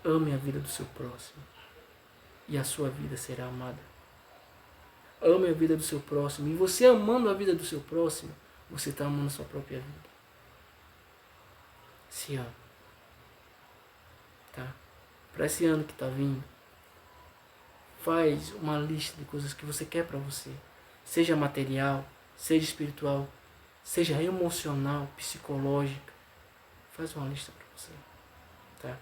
ame a vida do seu próximo. E a sua vida será amada. Ame a vida do seu próximo. E você amando a vida do seu próximo, você está amando a sua própria vida. Se ama. Tá? Para esse ano que está vindo, faz uma lista de coisas que você quer para você. Seja material, seja espiritual, seja emocional, psicológica. Faz uma lista para você. Tá?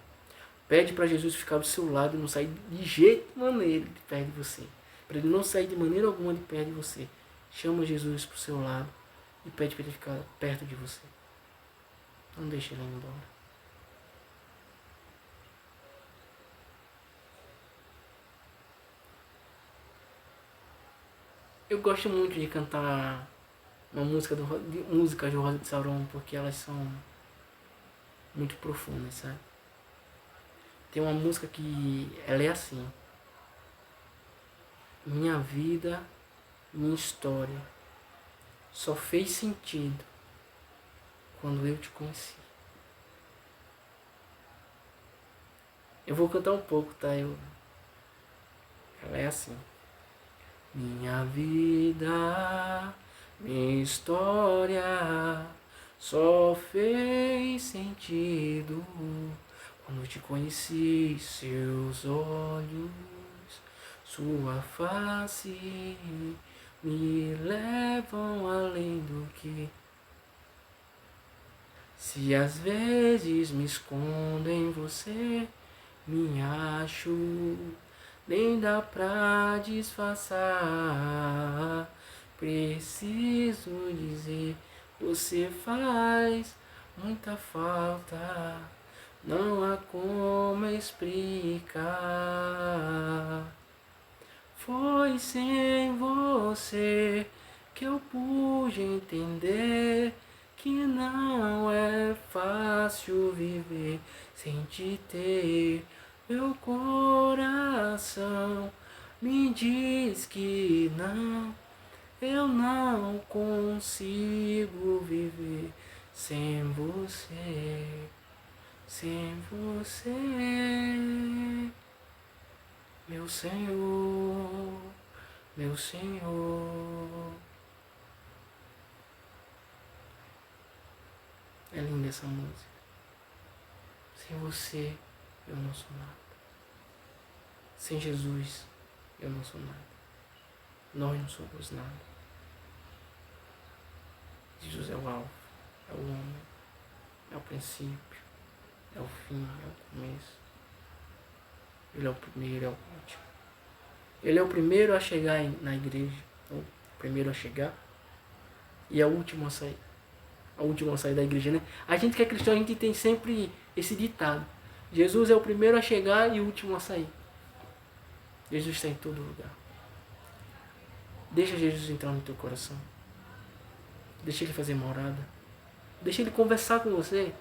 Pede para Jesus ficar do seu lado e não sair de jeito maneira de perto de você. Para ele não sair de maneira alguma de perto de você. Chama Jesus para o seu lado e pede para ele ficar perto de você. Não deixe ele ir embora. Eu gosto muito de cantar uma música músicas do Rosa de Sauron, porque elas são muito profundas, sabe? Tem uma música que ela é assim: minha vida, minha história só fez sentido quando eu te conheci. Eu vou cantar um pouco, tá? Ela é assim: minha vida, minha história só fez sentido quando eu te conheci. Seus olhos, sua face me levam além do que. Se às vezes me escondo em você, me acho, nem dá pra disfarçar. Preciso dizer, você faz muita falta, não há como explicar. Foi sem você que eu pude entender que não é fácil viver sem te ter. Meu coração me diz que não, eu não consigo viver sem você, sem você, meu Senhor, meu Senhor. É linda essa música. Sem você, eu não sou nada. Sem Jesus, eu não sou nada. Nós não somos nada. Jesus é o alfa, é o homem, é o princípio, é o fim, é o começo. Ele é o primeiro, é o último. Ele é o primeiro a chegar na igreja, o primeiro a chegar e é o último a sair. A última a sair da igreja, né? A gente que é cristão, a gente tem sempre esse ditado: Jesus é o primeiro a chegar e o último a sair. Jesus está em todo lugar. Deixa Jesus entrar no teu coração. Deixa ele fazer morada. Deixa ele conversar com você.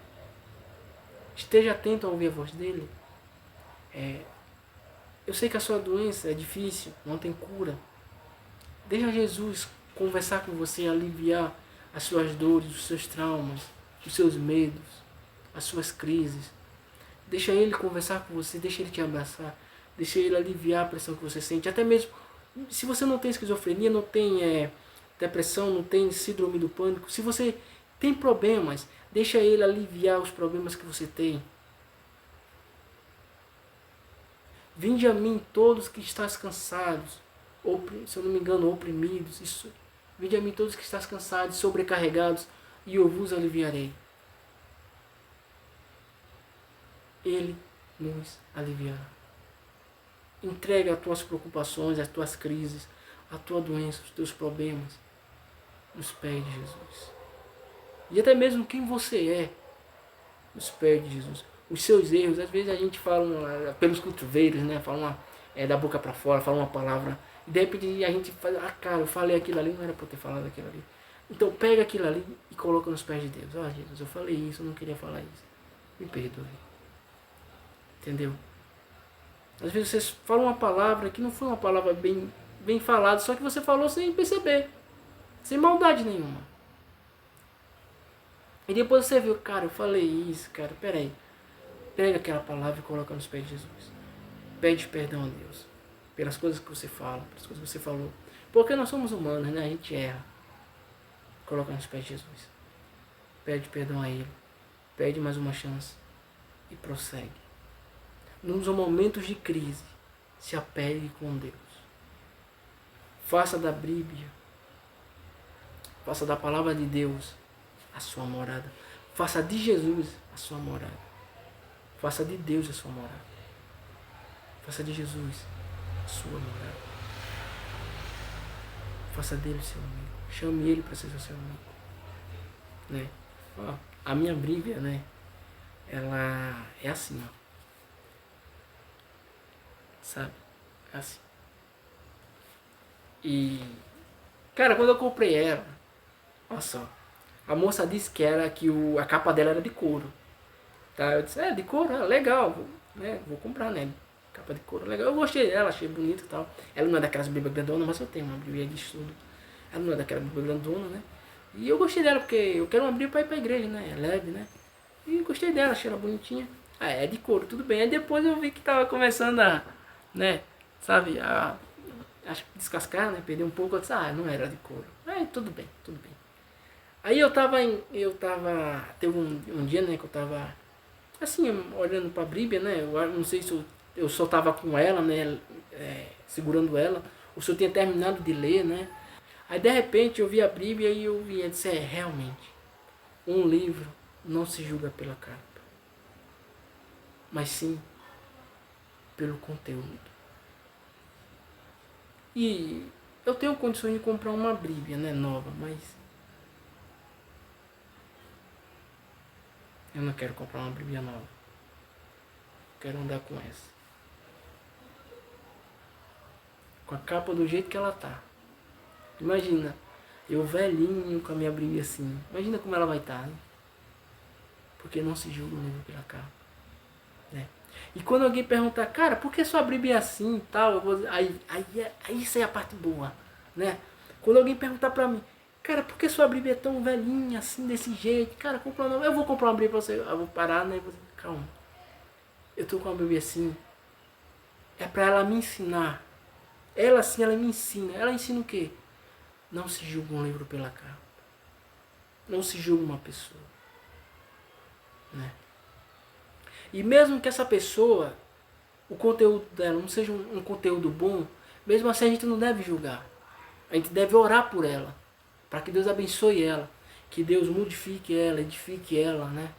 Esteja atento a ouvir a voz dele. Eu sei que a sua doença é difícil, não tem cura. Deixa Jesus conversar com você, aliviar as suas dores, os seus traumas, os seus medos, as suas crises. Deixa ele conversar com você, deixa ele te abraçar, deixa ele aliviar a pressão que você sente. Até mesmo se você não tem esquizofrenia, não tem depressão, não tem síndrome do pânico, se você tem problemas, deixa ele aliviar os problemas que você tem. Vinde a mim todos que estáis cansados, se eu não me engano, oprimidos. Isso. Vinde a mim todos que estáis cansados, sobrecarregados, e eu vos aliviarei. Ele nos aliviará. Entrega as tuas preocupações, as tuas crises, a tua doença, os teus problemas nos pés de Jesus. E até mesmo quem você é nos pés de Jesus. Os seus erros, às vezes a gente fala pelos cotovelos, né? Fala da boca para fora, fala uma palavra, e de repente a gente faz, cara, eu falei aquilo ali, não era para ter falado aquilo ali. Então pega aquilo ali e coloca nos pés de Deus. Jesus, eu falei isso, eu não queria falar isso. Me perdoe. Entendeu? Às vezes você fala uma palavra que não foi uma palavra bem falada, só que você falou sem perceber, sem maldade nenhuma. E depois você viu, cara, eu falei isso, cara, peraí. Pega aquela palavra e coloca nos pés de Jesus. Pede perdão a Deus pelas coisas que você fala, pelas coisas que você falou. Porque nós somos humanos, né? A gente erra. Coloca nos pés de Jesus. Pede perdão a Ele. Pede mais uma chance. E prossegue. Nos momentos de crise, se apegue com Deus. Faça da Bíblia, faça da palavra de Deus a sua morada. Faça de Jesus a sua morada. Faça de Deus a sua morada. Faça de Jesus a sua morada. Faça dele seu amigo. Chame ele para ser seu amigo. Né? A minha Bíblia, né? Ela é assim, ó. Sabe? É assim. E Cara, quando eu comprei ela, olha só, a moça disse que a capa dela era de couro. Tá? Eu disse, de couro, legal, vou comprar, né? Capa de couro, legal. Eu gostei dela, achei bonita e tal. Ela não é daquelas bíblias grandonas, mas eu tenho uma bíblia de estudo. Ela não é daquela bíblia grandona, né? E eu gostei dela, porque eu quero uma bíblia pra ir pra igreja, né? É leve, né? E gostei dela, achei ela bonitinha. É de couro, tudo bem. Aí depois eu vi que tava começando né? Sabe, acho que descascar, né? Perder um pouco. Eu disse, não era de couro. Aí tudo bem, tudo bem. Aí teve um dia, né, que eu tava assim, olhando pra Bíblia, né? Eu não sei se eu só tava com ela, né? Segurando ela, ou se eu tinha terminado de ler, né? Aí de repente eu vi a Bíblia e eu vi, disse, realmente, um livro não se julga pela capa, mas sim pelo conteúdo. E eu tenho condições de comprar uma Bíblia, né, nova, mas eu não quero comprar uma Bíblia nova. Quero andar com essa. Com a capa do jeito que ela tá. Imagina, eu velhinho com a minha Bíblia assim. Imagina como ela vai estar, né? Porque não se julga o livro pela capa, né? E quando alguém perguntar, cara, por que sua Bíblia é assim e tal, aí isso é a parte boa, né? Quando alguém perguntar pra mim, cara, por que sua Bíblia é tão velhinha assim, desse jeito? Cara, compra uma, eu vou comprar uma Bíblia pra você. Eu vou parar, né? Calma. Eu tô com uma Bíblia assim. É pra ela me ensinar. Ela sim, ela me ensina. Ela ensina o quê? Não se julga um livro pela capa. Não se julga uma pessoa, né? E mesmo que essa pessoa, o conteúdo dela não seja um conteúdo bom, mesmo assim a gente não deve julgar. A gente deve orar por ela, para que Deus abençoe ela, que Deus modifique ela, edifique ela, né?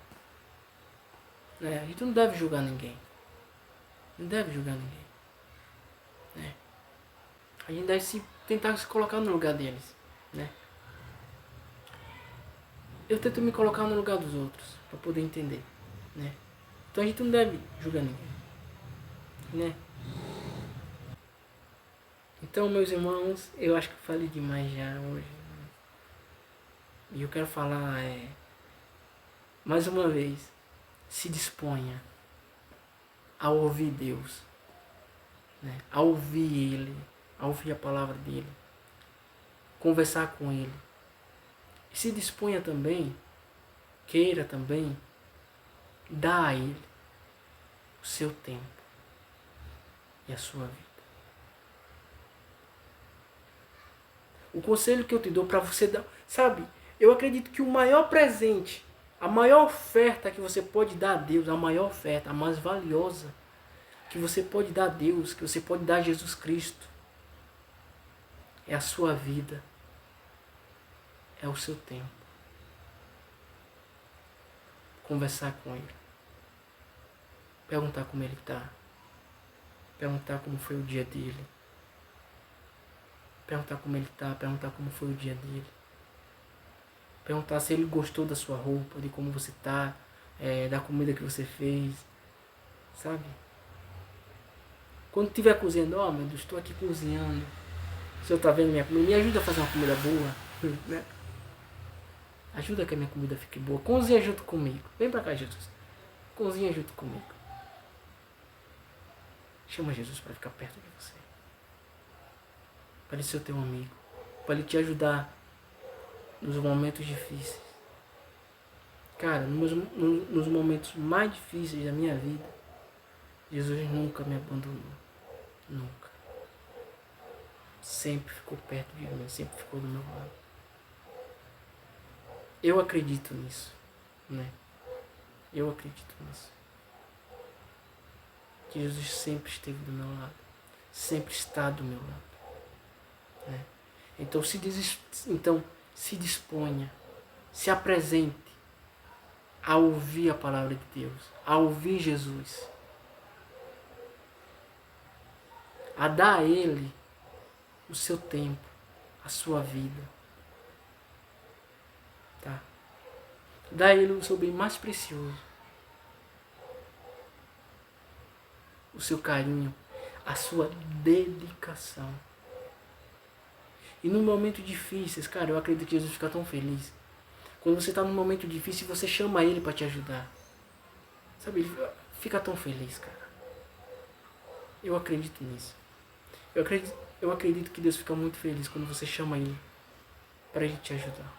A gente não deve julgar ninguém. Não deve julgar ninguém, né? A gente deve tentar se colocar no lugar deles, né? Eu tento me colocar no lugar dos outros, para poder entender, né? Então a gente não deve julgar ninguém, né? Então, meus irmãos, eu acho que eu falei demais já hoje. E eu quero falar, mais uma vez, se disponha a ouvir Deus, né? A ouvir Ele, a ouvir a palavra dEle, conversar com Ele. E se disponha também, queira também, dar a Ele o seu tempo e a sua vida. O conselho que eu te dou para você dar, sabe? Eu acredito que o maior presente, a maior oferta que você pode dar a Deus, a maior oferta, a mais valiosa que você pode dar a Deus, que você pode dar a Jesus Cristo, é a sua vida, é o seu tempo. Conversar com Ele, perguntar como Ele está, perguntar como foi o dia dele, perguntar como Ele está, perguntar como foi o dia dele, perguntar se Ele gostou da sua roupa, de como você está, da comida que você fez, sabe? Quando estiver cozinhando, meu Deus, estou aqui cozinhando, o Senhor está vendo minha comida, me ajuda a fazer uma comida boa, né? Ajuda que a minha comida fique boa, cozinha junto comigo, vem pra cá, Jesus, cozinha junto comigo, chama Jesus para ficar perto de você, para ele ser o teu amigo, para ele te ajudar nos momentos difíceis. Cara, nos momentos mais difíceis da minha vida, Jesus nunca me abandonou. Nunca. Sempre ficou perto de mim, sempre ficou do meu lado. Eu acredito nisso, né? Eu acredito nisso. Que Jesus sempre esteve do meu lado. Sempre está do meu lado, né? Então se disponha, se apresente a ouvir a palavra de Deus, a ouvir Jesus, a dar a Ele o seu tempo, a sua vida, tá? Dá a Ele o seu bem mais precioso, o seu carinho, a sua dedicação. E no momento difíceis, cara, eu acredito que Jesus fica tão feliz. Quando você está num momento difícil, você chama Ele para te ajudar. Sabe, Ele fica tão feliz, cara. Eu acredito nisso. Eu acredito que Deus fica muito feliz quando você chama Ele para Ele te ajudar.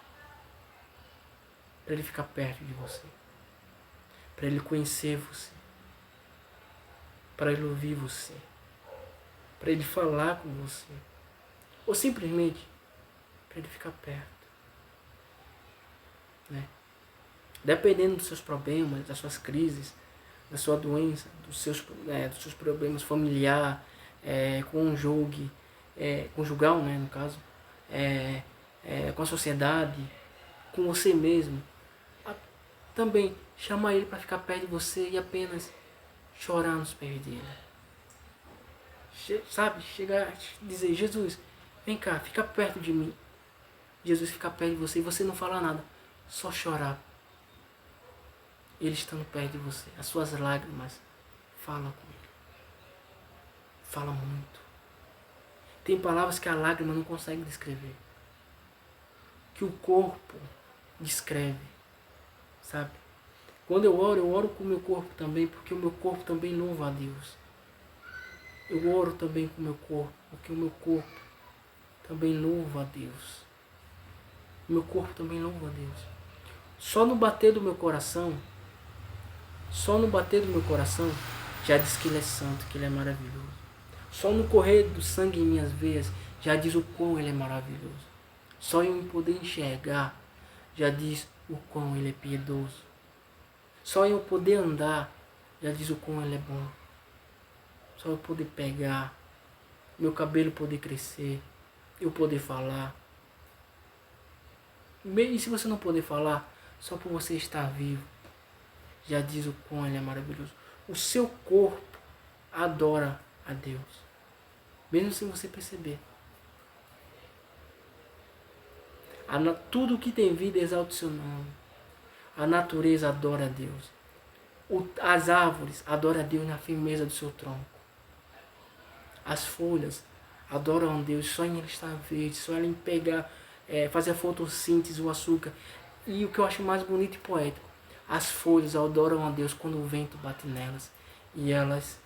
Para Ele ficar perto de você. Para Ele conhecer você. Para Ele ouvir você. Para Ele falar com você. Ou simplesmente para Ele ficar perto. Né? Dependendo dos seus problemas, das suas crises, da sua doença, dos seus problemas familiares, conjugal, né, no caso, com a sociedade, com você mesmo. Também chamar Ele para ficar perto de você e apenas chorar nos pés dele. Sabe? Chegar e dizer, Jesus, vem cá, fica perto de mim. Jesus fica perto de você e você não fala nada. Só chorar. Ele estando perto de você. As suas lágrimas falam com Ele. Fala muito. Tem palavras que a lágrima não consegue descrever. Que o corpo descreve. Sabe? Quando eu oro com o meu corpo também, porque o meu corpo também louva a Deus. Eu oro também com o meu corpo, porque o meu corpo também louva a Deus. O meu corpo também louva a Deus. Só no bater do meu coração, já diz que Ele é santo, que Ele é maravilhoso. Só no correr do sangue em minhas veias, já diz o quão Ele é maravilhoso. Só em eu poder enxergar, já diz o quão Ele é piedoso. Só em eu poder andar, já diz o quão Ele é bom. Só eu poder pegar, meu cabelo poder crescer, eu poder falar. E se você não poder falar, só por você estar vivo, já diz o quão Ele é maravilhoso. O seu corpo adora a Deus, mesmo sem você perceber. Tudo que tem vida exalta o seu nome. A natureza adora a Deus. As árvores adoram a Deus na firmeza do seu tronco. As folhas adoram a Deus só em Ele estar verde, só em pegar, fazer a fotossíntese, o açúcar. E o que eu acho mais bonito e poético, as folhas adoram a Deus quando o vento bate nelas e elas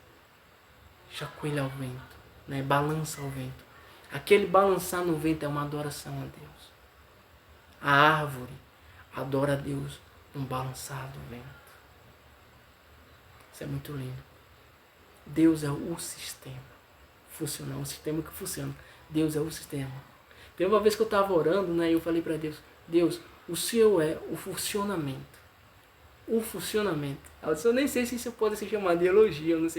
chacoalham ao vento, né? Balançam ao vento. Aquele balançar no vento é uma adoração a Deus. A árvore adora a Deus no balançar do vento. Isso é muito lindo. Deus é o sistema funcional, o sistema que funciona. Deus é o sistema. Tem uma vez que eu estava orando, né, e eu falei para Deus, Deus, o Senhor é o funcionamento. O funcionamento. Eu nem sei se isso pode ser chamado de elogio, eu nem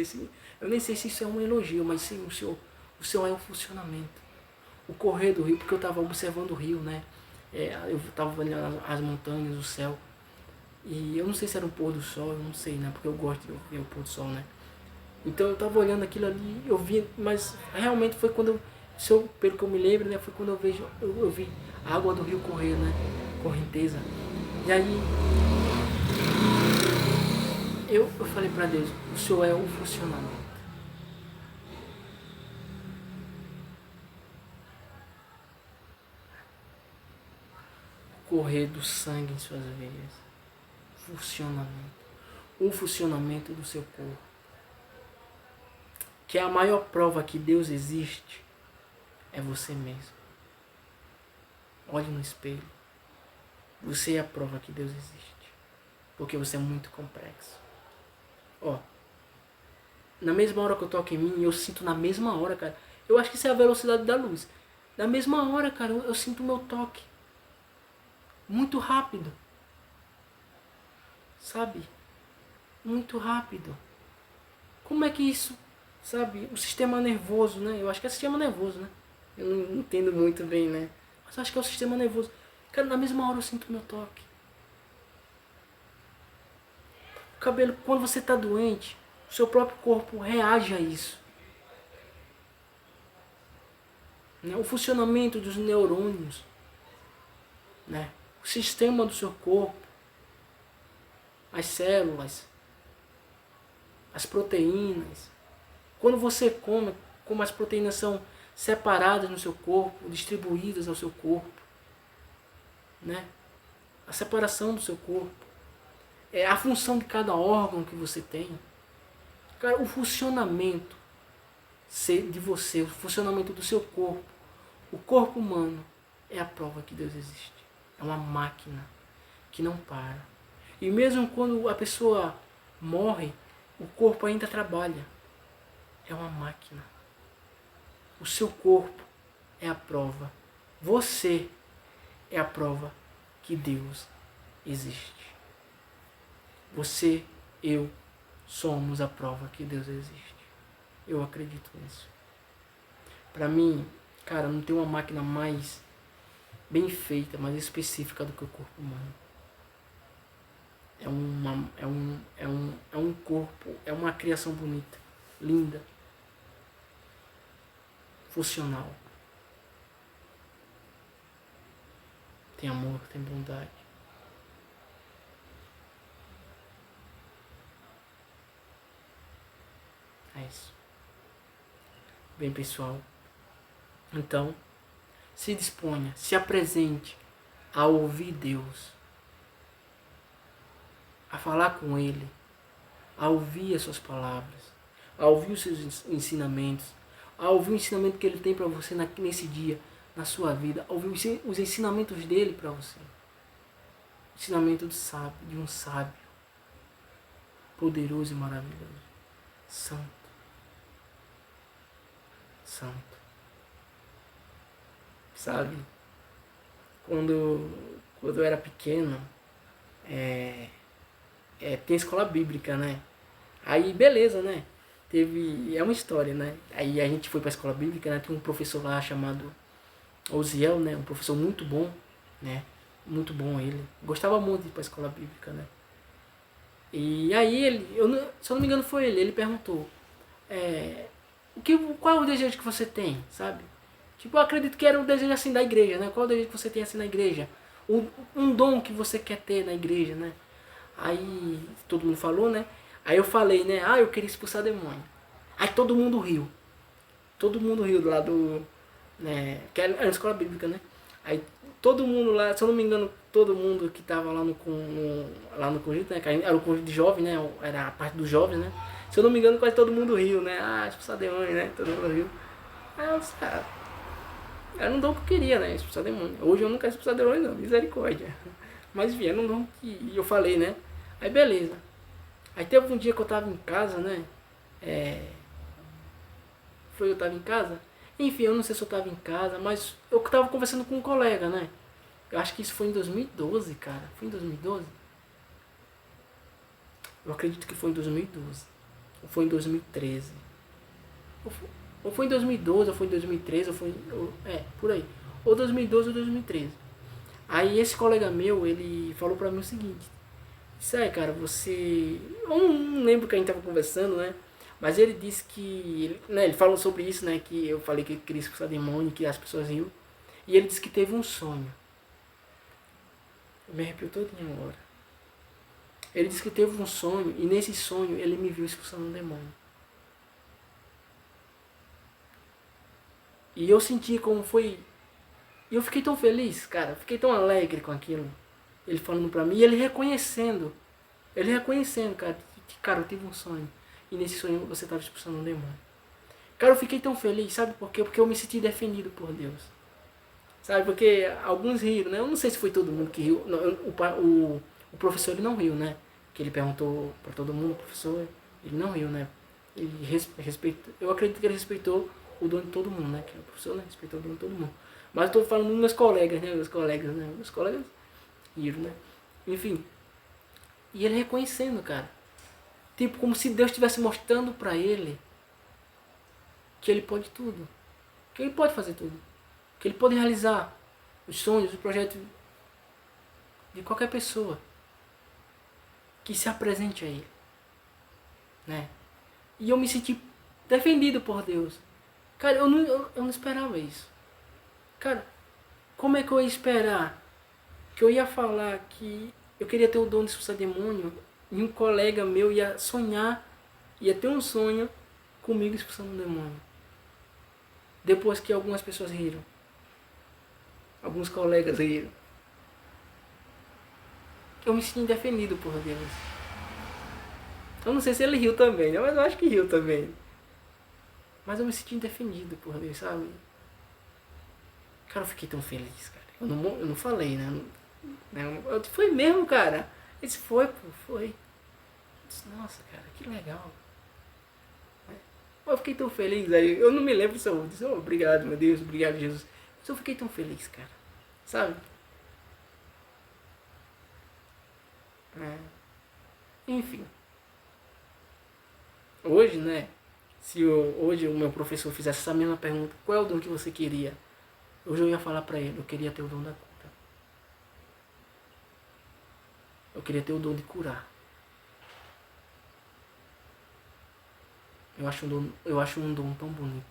sei se isso é um elogio, mas sim, o Senhor é o funcionamento. O correr do rio, porque eu estava observando o rio, né? Eu estava olhando as montanhas, o céu. E eu não sei se era um pôr do sol, eu não sei, né? Porque eu gosto de ver o pôr do sol, né? Então eu estava olhando aquilo ali, eu vi, mas realmente foi quando pelo que eu me lembro, né? Foi quando eu vi a água do rio correr, né? Correnteza. E aí eu falei para Deus, o Senhor é o funcionamento. Correr do sangue em suas veias. Funcionamento. O funcionamento do seu corpo. Que a maior prova que Deus existe é você mesmo. Olhe no espelho. Você é a prova que Deus existe. Porque você é muito complexo. Na mesma hora que eu toco em mim, eu sinto na mesma hora, cara. Eu acho que isso é a velocidade da luz. Na mesma hora, cara, eu sinto o meu toque. Muito rápido. Sabe? Muito rápido. Como é que isso, sabe? O sistema nervoso, né? Eu acho que é sistema nervoso, né? Eu não entendo muito bem, né? Mas eu acho que é o sistema nervoso. Cara, na mesma hora eu sinto o meu toque. O cabelo, quando você está doente, o seu próprio corpo reage a isso. Né? O funcionamento dos neurônios, né? O sistema do seu corpo, as células, as proteínas. Quando você come, como as proteínas são separadas no seu corpo, distribuídas ao seu corpo, né? A separação do seu corpo, a função de cada órgão que você tem. Cara, o funcionamento de você, o funcionamento do seu corpo, o corpo humano é a prova que Deus existe. É uma máquina que não para. E mesmo quando a pessoa morre, o corpo ainda trabalha. É uma máquina. O seu corpo é a prova. Você é a prova que Deus existe. Você, eu, somos a prova que Deus existe. Eu acredito nisso. Pra mim, cara, não tem uma máquina mais bem feita, mais específica do que o corpo humano. É um corpo, é uma criação bonita, linda, funcional. Tem amor, tem bondade. É isso. Bem, pessoal, então, se disponha, se apresente a ouvir Deus, a falar com Ele, a ouvir as suas palavras, a ouvir os seus ensinamentos, a ouvir o ensinamento que Ele tem para você nesse dia, na sua vida, a ouvir os ensinamentos dele para você. O ensinamento do sábio, de um sábio, poderoso e maravilhoso, santo, santo. Sabe, quando eu era pequeno, tem escola bíblica, né? Aí beleza, né? É uma história, né? Aí a gente foi pra escola bíblica, né? Tem um professor lá chamado Osiel, né? Um professor muito bom, né? Muito bom ele. Gostava muito de ir pra escola bíblica, né? E aí ele, se eu não me engano foi ele perguntou, qual é o desejo que você tem, sabe? Tipo, eu acredito que era um desejo assim da igreja, né? Qual é o desejo que você tem assim na igreja? Um dom que você quer ter na igreja, né? Aí todo mundo falou, né? Aí eu falei, né? Eu queria expulsar demônio. Aí todo mundo riu. Todo mundo riu lá do... né? Que era uma escola bíblica, né? Aí todo mundo lá, se eu não me engano, todo mundo que tava lá no conjunto, né? Era o conjunto de jovens, né? Era a parte dos jovens, né? Se eu não me engano, quase todo mundo riu, né? Expulsar demônio, né? Todo mundo riu. Aí eu disse, era um dom que eu queria, né? Expulsar demônio. Hoje eu não quero expulsar demônio, não. Misericórdia. Mas enfim, era um dom que eu falei, né? Aí beleza. Aí teve um dia que eu tava em casa, né? Eu tava em casa? Enfim, eu não sei se eu tava em casa, mas eu tava conversando com um colega, né? Eu acho que isso foi em 2012, cara. Foi em 2012? Eu acredito que foi em 2012. Ou foi em 2013. Ou foi em 2012, ou foi em 2013, por aí. Ou 2012 ou 2013. Aí esse colega meu, ele falou pra mim o seguinte. Isso aí, cara, você... Eu não lembro que a gente tava conversando, né? Mas ele disse que... né, ele falou sobre isso, né? Que eu falei que ele queria expulsar demônio, que as pessoas riam. E ele disse que teve um sonho. Eu me arrepio todinho agora. Ele disse que teve um sonho, e nesse sonho ele me viu expulsando um demônio. E eu senti como foi... E eu fiquei tão feliz, cara. Fiquei tão alegre com aquilo. Ele falando pra mim, e ele reconhecendo. Cara. Que, cara, eu tive um sonho. E nesse sonho você estava expulsando um demônio. Cara, eu fiquei tão feliz, sabe por quê? Porque eu me senti defendido por Deus. Sabe, porque alguns riram, né? Eu não sei se foi todo mundo que riu. Não, o professor, ele não riu, né? Que ele perguntou pra todo mundo, o professor, ele não riu, né? Ele respeitou, eu acredito que ele respeitou o dom de todo mundo, né? Que o professor, né? Respeitou o dom de todo mundo. Mas eu tô falando dos meus colegas, né? Meus colegas riram, né? Enfim. E ele reconhecendo, cara. Tipo, como se Deus estivesse mostrando pra ele que ele pode tudo. Que ele pode fazer tudo. Que ele pode realizar os sonhos, os projetos de qualquer pessoa que se apresente a ele. Né? E eu me senti defendido por Deus. Cara, eu não esperava isso. Cara, como é que eu ia esperar que eu ia falar que eu queria ter o dom de expulsar demônio e um colega meu ia sonhar, ia ter um sonho comigo expulsando um demônio? Depois que algumas pessoas riram. Alguns colegas riram. Eu me senti indefendido por Deus. Eu não sei se ele riu também, né? Mas eu acho que riu também. Mas eu me senti indefendido por Deus, sabe? Cara, eu fiquei tão feliz, cara. Eu não falei, né? Foi mesmo, cara. Esse foi, pô, foi. Eu disse, nossa, cara, que legal. Eu fiquei tão feliz aí. Eu não me lembro se eu disse, oh, obrigado, meu Deus, obrigado, Jesus. Mas eu fiquei tão feliz, cara. Sabe? Enfim. Hoje, né? Se hoje o meu professor fizesse essa mesma pergunta, qual é o dom que você queria? Hoje eu ia falar pra ele, eu queria ter o dom da cura. Eu queria ter o dom de curar. Eu acho um dom tão bonito.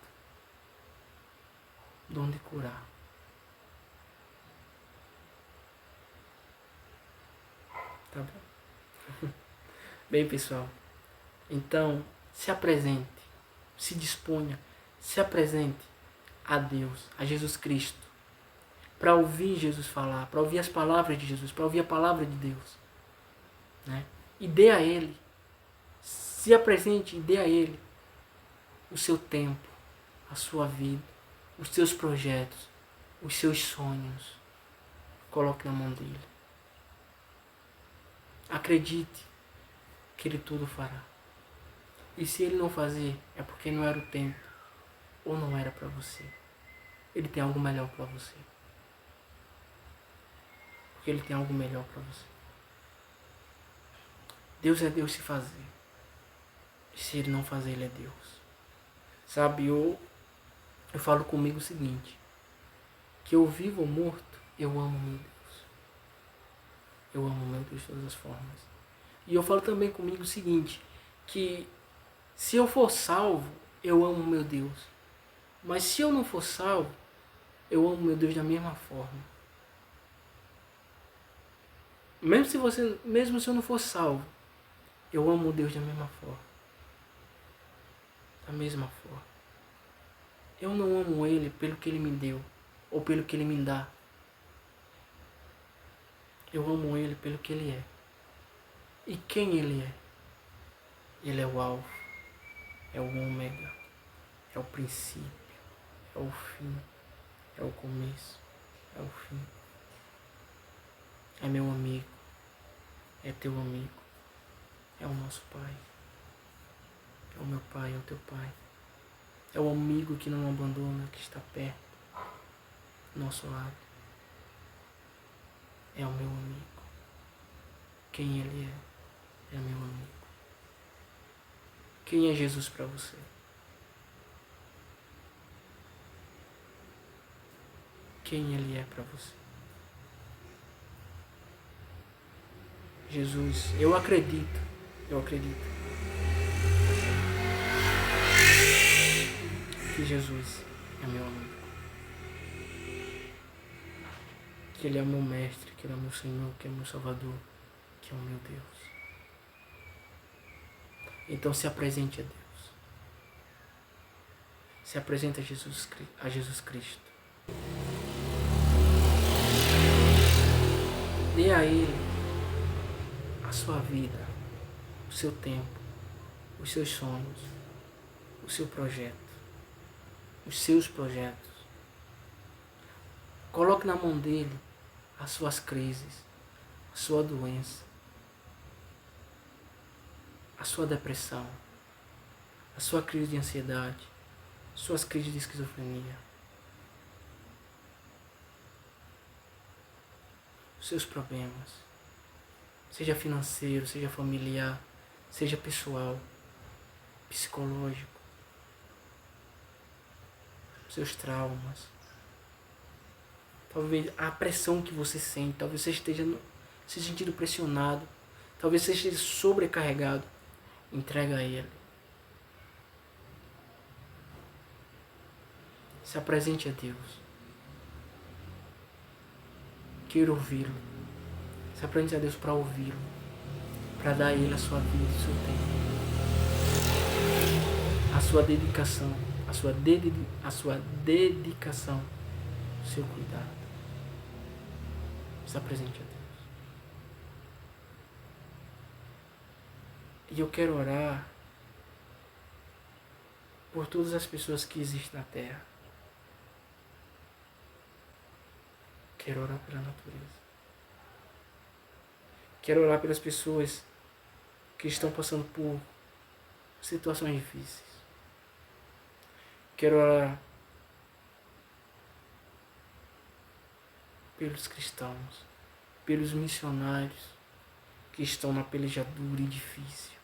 Dom de curar. Tá bom? Bem, pessoal. Então, se apresente. Se disponha. Se apresente a Deus, a Jesus Cristo. Para ouvir Jesus falar. Para ouvir as palavras de Jesus. Para ouvir a palavra de Deus. Né? E dê a Ele. Se apresente e dê a Ele o seu tempo, a sua vida, os seus projetos, os seus sonhos. Coloque na mão dele. Acredite que ele tudo fará. E se ele não fazer, é porque não era o tempo ou não era para você. Ele tem algo melhor para você. Porque ele tem algo melhor para você. Deus é Deus se fazer. E se ele não fazer, ele é Deus. Sabe, eu falo comigo o seguinte, que eu vivo ou morto, eu amo meu Deus. Eu amo meu Deus de todas as formas. E eu falo também comigo o seguinte, que se eu for salvo, eu amo meu Deus. Mas se eu não for salvo, eu amo meu Deus da mesma forma. Mesmo se eu não for salvo, eu amo Deus da mesma forma. Da mesma forma. Eu não amo Ele pelo que Ele me deu, ou pelo que Ele me dá. Eu amo Ele pelo que Ele é. E quem Ele é? Ele é o alfa, é o ômega, é o princípio, é o fim, é o começo, é o fim. É meu amigo, é teu amigo, é o nosso Pai. É o meu Pai, é o teu Pai. É o amigo que não abandona, que está perto, do nosso lado. É o meu amigo. Quem Ele é meu amigo. Quem é Jesus para você? Quem Ele é para você? Jesus, eu acredito. Que Jesus é meu amigo. Que Ele é o meu mestre, que Ele é o meu Senhor, que Ele é o meu Salvador, que é o meu Deus. Então se apresente a Deus. Se apresente a Jesus Cristo. Dê a Ele a sua vida, o seu tempo, os seus sonhos, o seu projeto, os seus projetos. Coloque na mão dele as suas crises, a sua doença, a sua depressão, a sua crise de ansiedade, suas crises de esquizofrenia, os seus problemas, seja financeiro, seja familiar, seja pessoal, psicológico, seus traumas, talvez a pressão que você sente, talvez você esteja se sentindo pressionado, talvez você esteja sobrecarregado. Entrega a Ele. Se apresente a Deus. Queira ouvi-lo. Se apresente a Deus para ouvi-lo, para dar a Ele a sua vida, o seu tempo, a sua dedicação, a sua dedicação, o seu cuidado. Se apresente a Deus. E eu quero orar por todas as pessoas que existem na Terra. Quero orar pela natureza. Quero orar pelas pessoas que estão passando por situações difíceis. Quero orar pelos cristãos, pelos missionários que estão na peleja dura e difícil,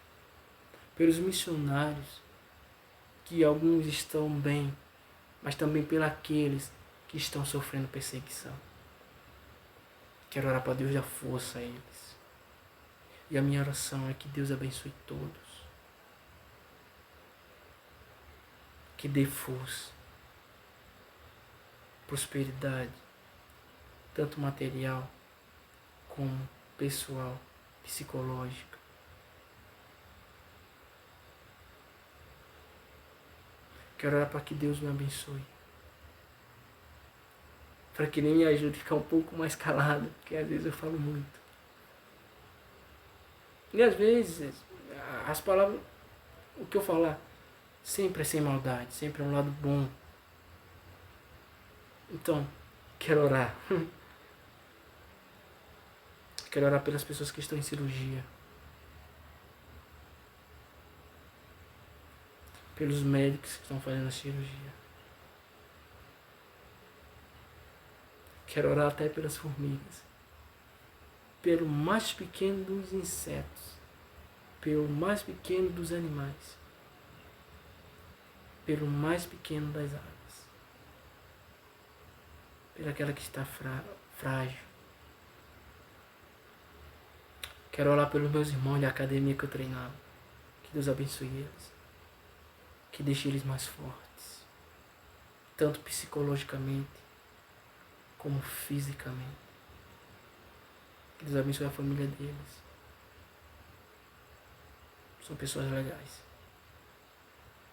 pelos missionários que alguns estão bem, mas também pelos aqueles que estão sofrendo perseguição. Quero orar para Deus dar força a eles. E a minha oração é que Deus abençoe todos. Que dê força, prosperidade, tanto material como pessoal, psicológica. Quero orar para que Deus me abençoe. Para que nem me ajude a ficar um pouco mais calado, porque às vezes eu falo muito. E às vezes, as palavras, o que eu falar, sempre é sem maldade, sempre é um lado bom. Então, quero orar. Quero orar pelas pessoas que estão em cirurgia. Pelos médicos que estão fazendo a cirurgia. Quero orar até pelas formigas. Pelo mais pequeno dos insetos. Pelo mais pequeno dos animais. Pelo mais pequeno das aves. Pela aquela que está frágil. Quero orar pelos meus irmãos da academia que eu treinava. Que Deus abençoe eles. Que deixe eles mais fortes. Tanto psicologicamente como fisicamente. Que Deus abençoe a família deles. São pessoas legais.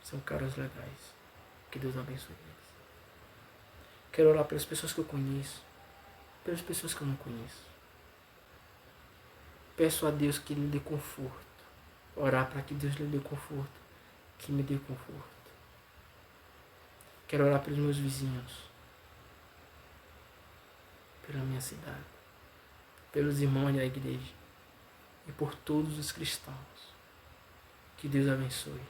São caras legais. Que Deus abençoe eles. Quero orar pelas pessoas que eu conheço. Pelas pessoas que eu não conheço. Peço a Deus que lhe dê conforto. Orar para que Deus lhe dê conforto. Que me dê conforto. Quero orar pelos meus vizinhos. Pela minha cidade. Pelos irmãos da igreja. E por todos os cristãos. Que Deus abençoe.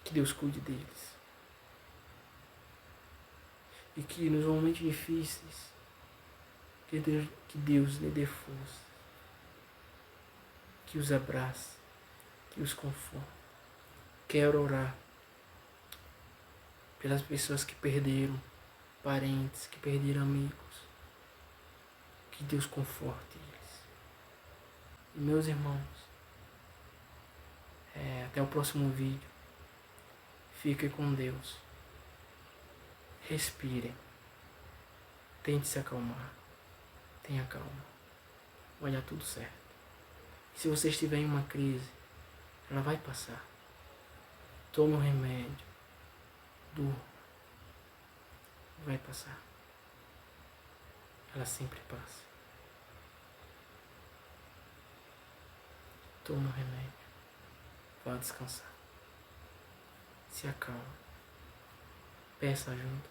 Que Deus cuide deles. E que nos momentos difíceis, que Deus lhe dê força. Que os abrace. Que os conforte. Quero orar pelas pessoas que perderam parentes, que perderam amigos. Que Deus conforte eles. E meus irmãos, até o próximo vídeo. Fiquem com Deus. Respirem. Tente se acalmar. Tenha calma. Vai dar tudo certo. E se você estiver em uma crise, ela vai passar. Tome um remédio. Durma. Vai passar. Ela sempre passa. Tome um remédio. Vá descansar. Se acalme. Peça ajuda.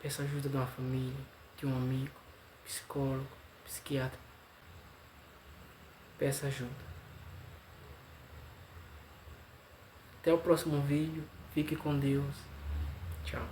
Peça ajuda de uma família, de um amigo, psicólogo, psiquiatra. Peça ajuda. Até o próximo vídeo. Fique com Deus. Tchau.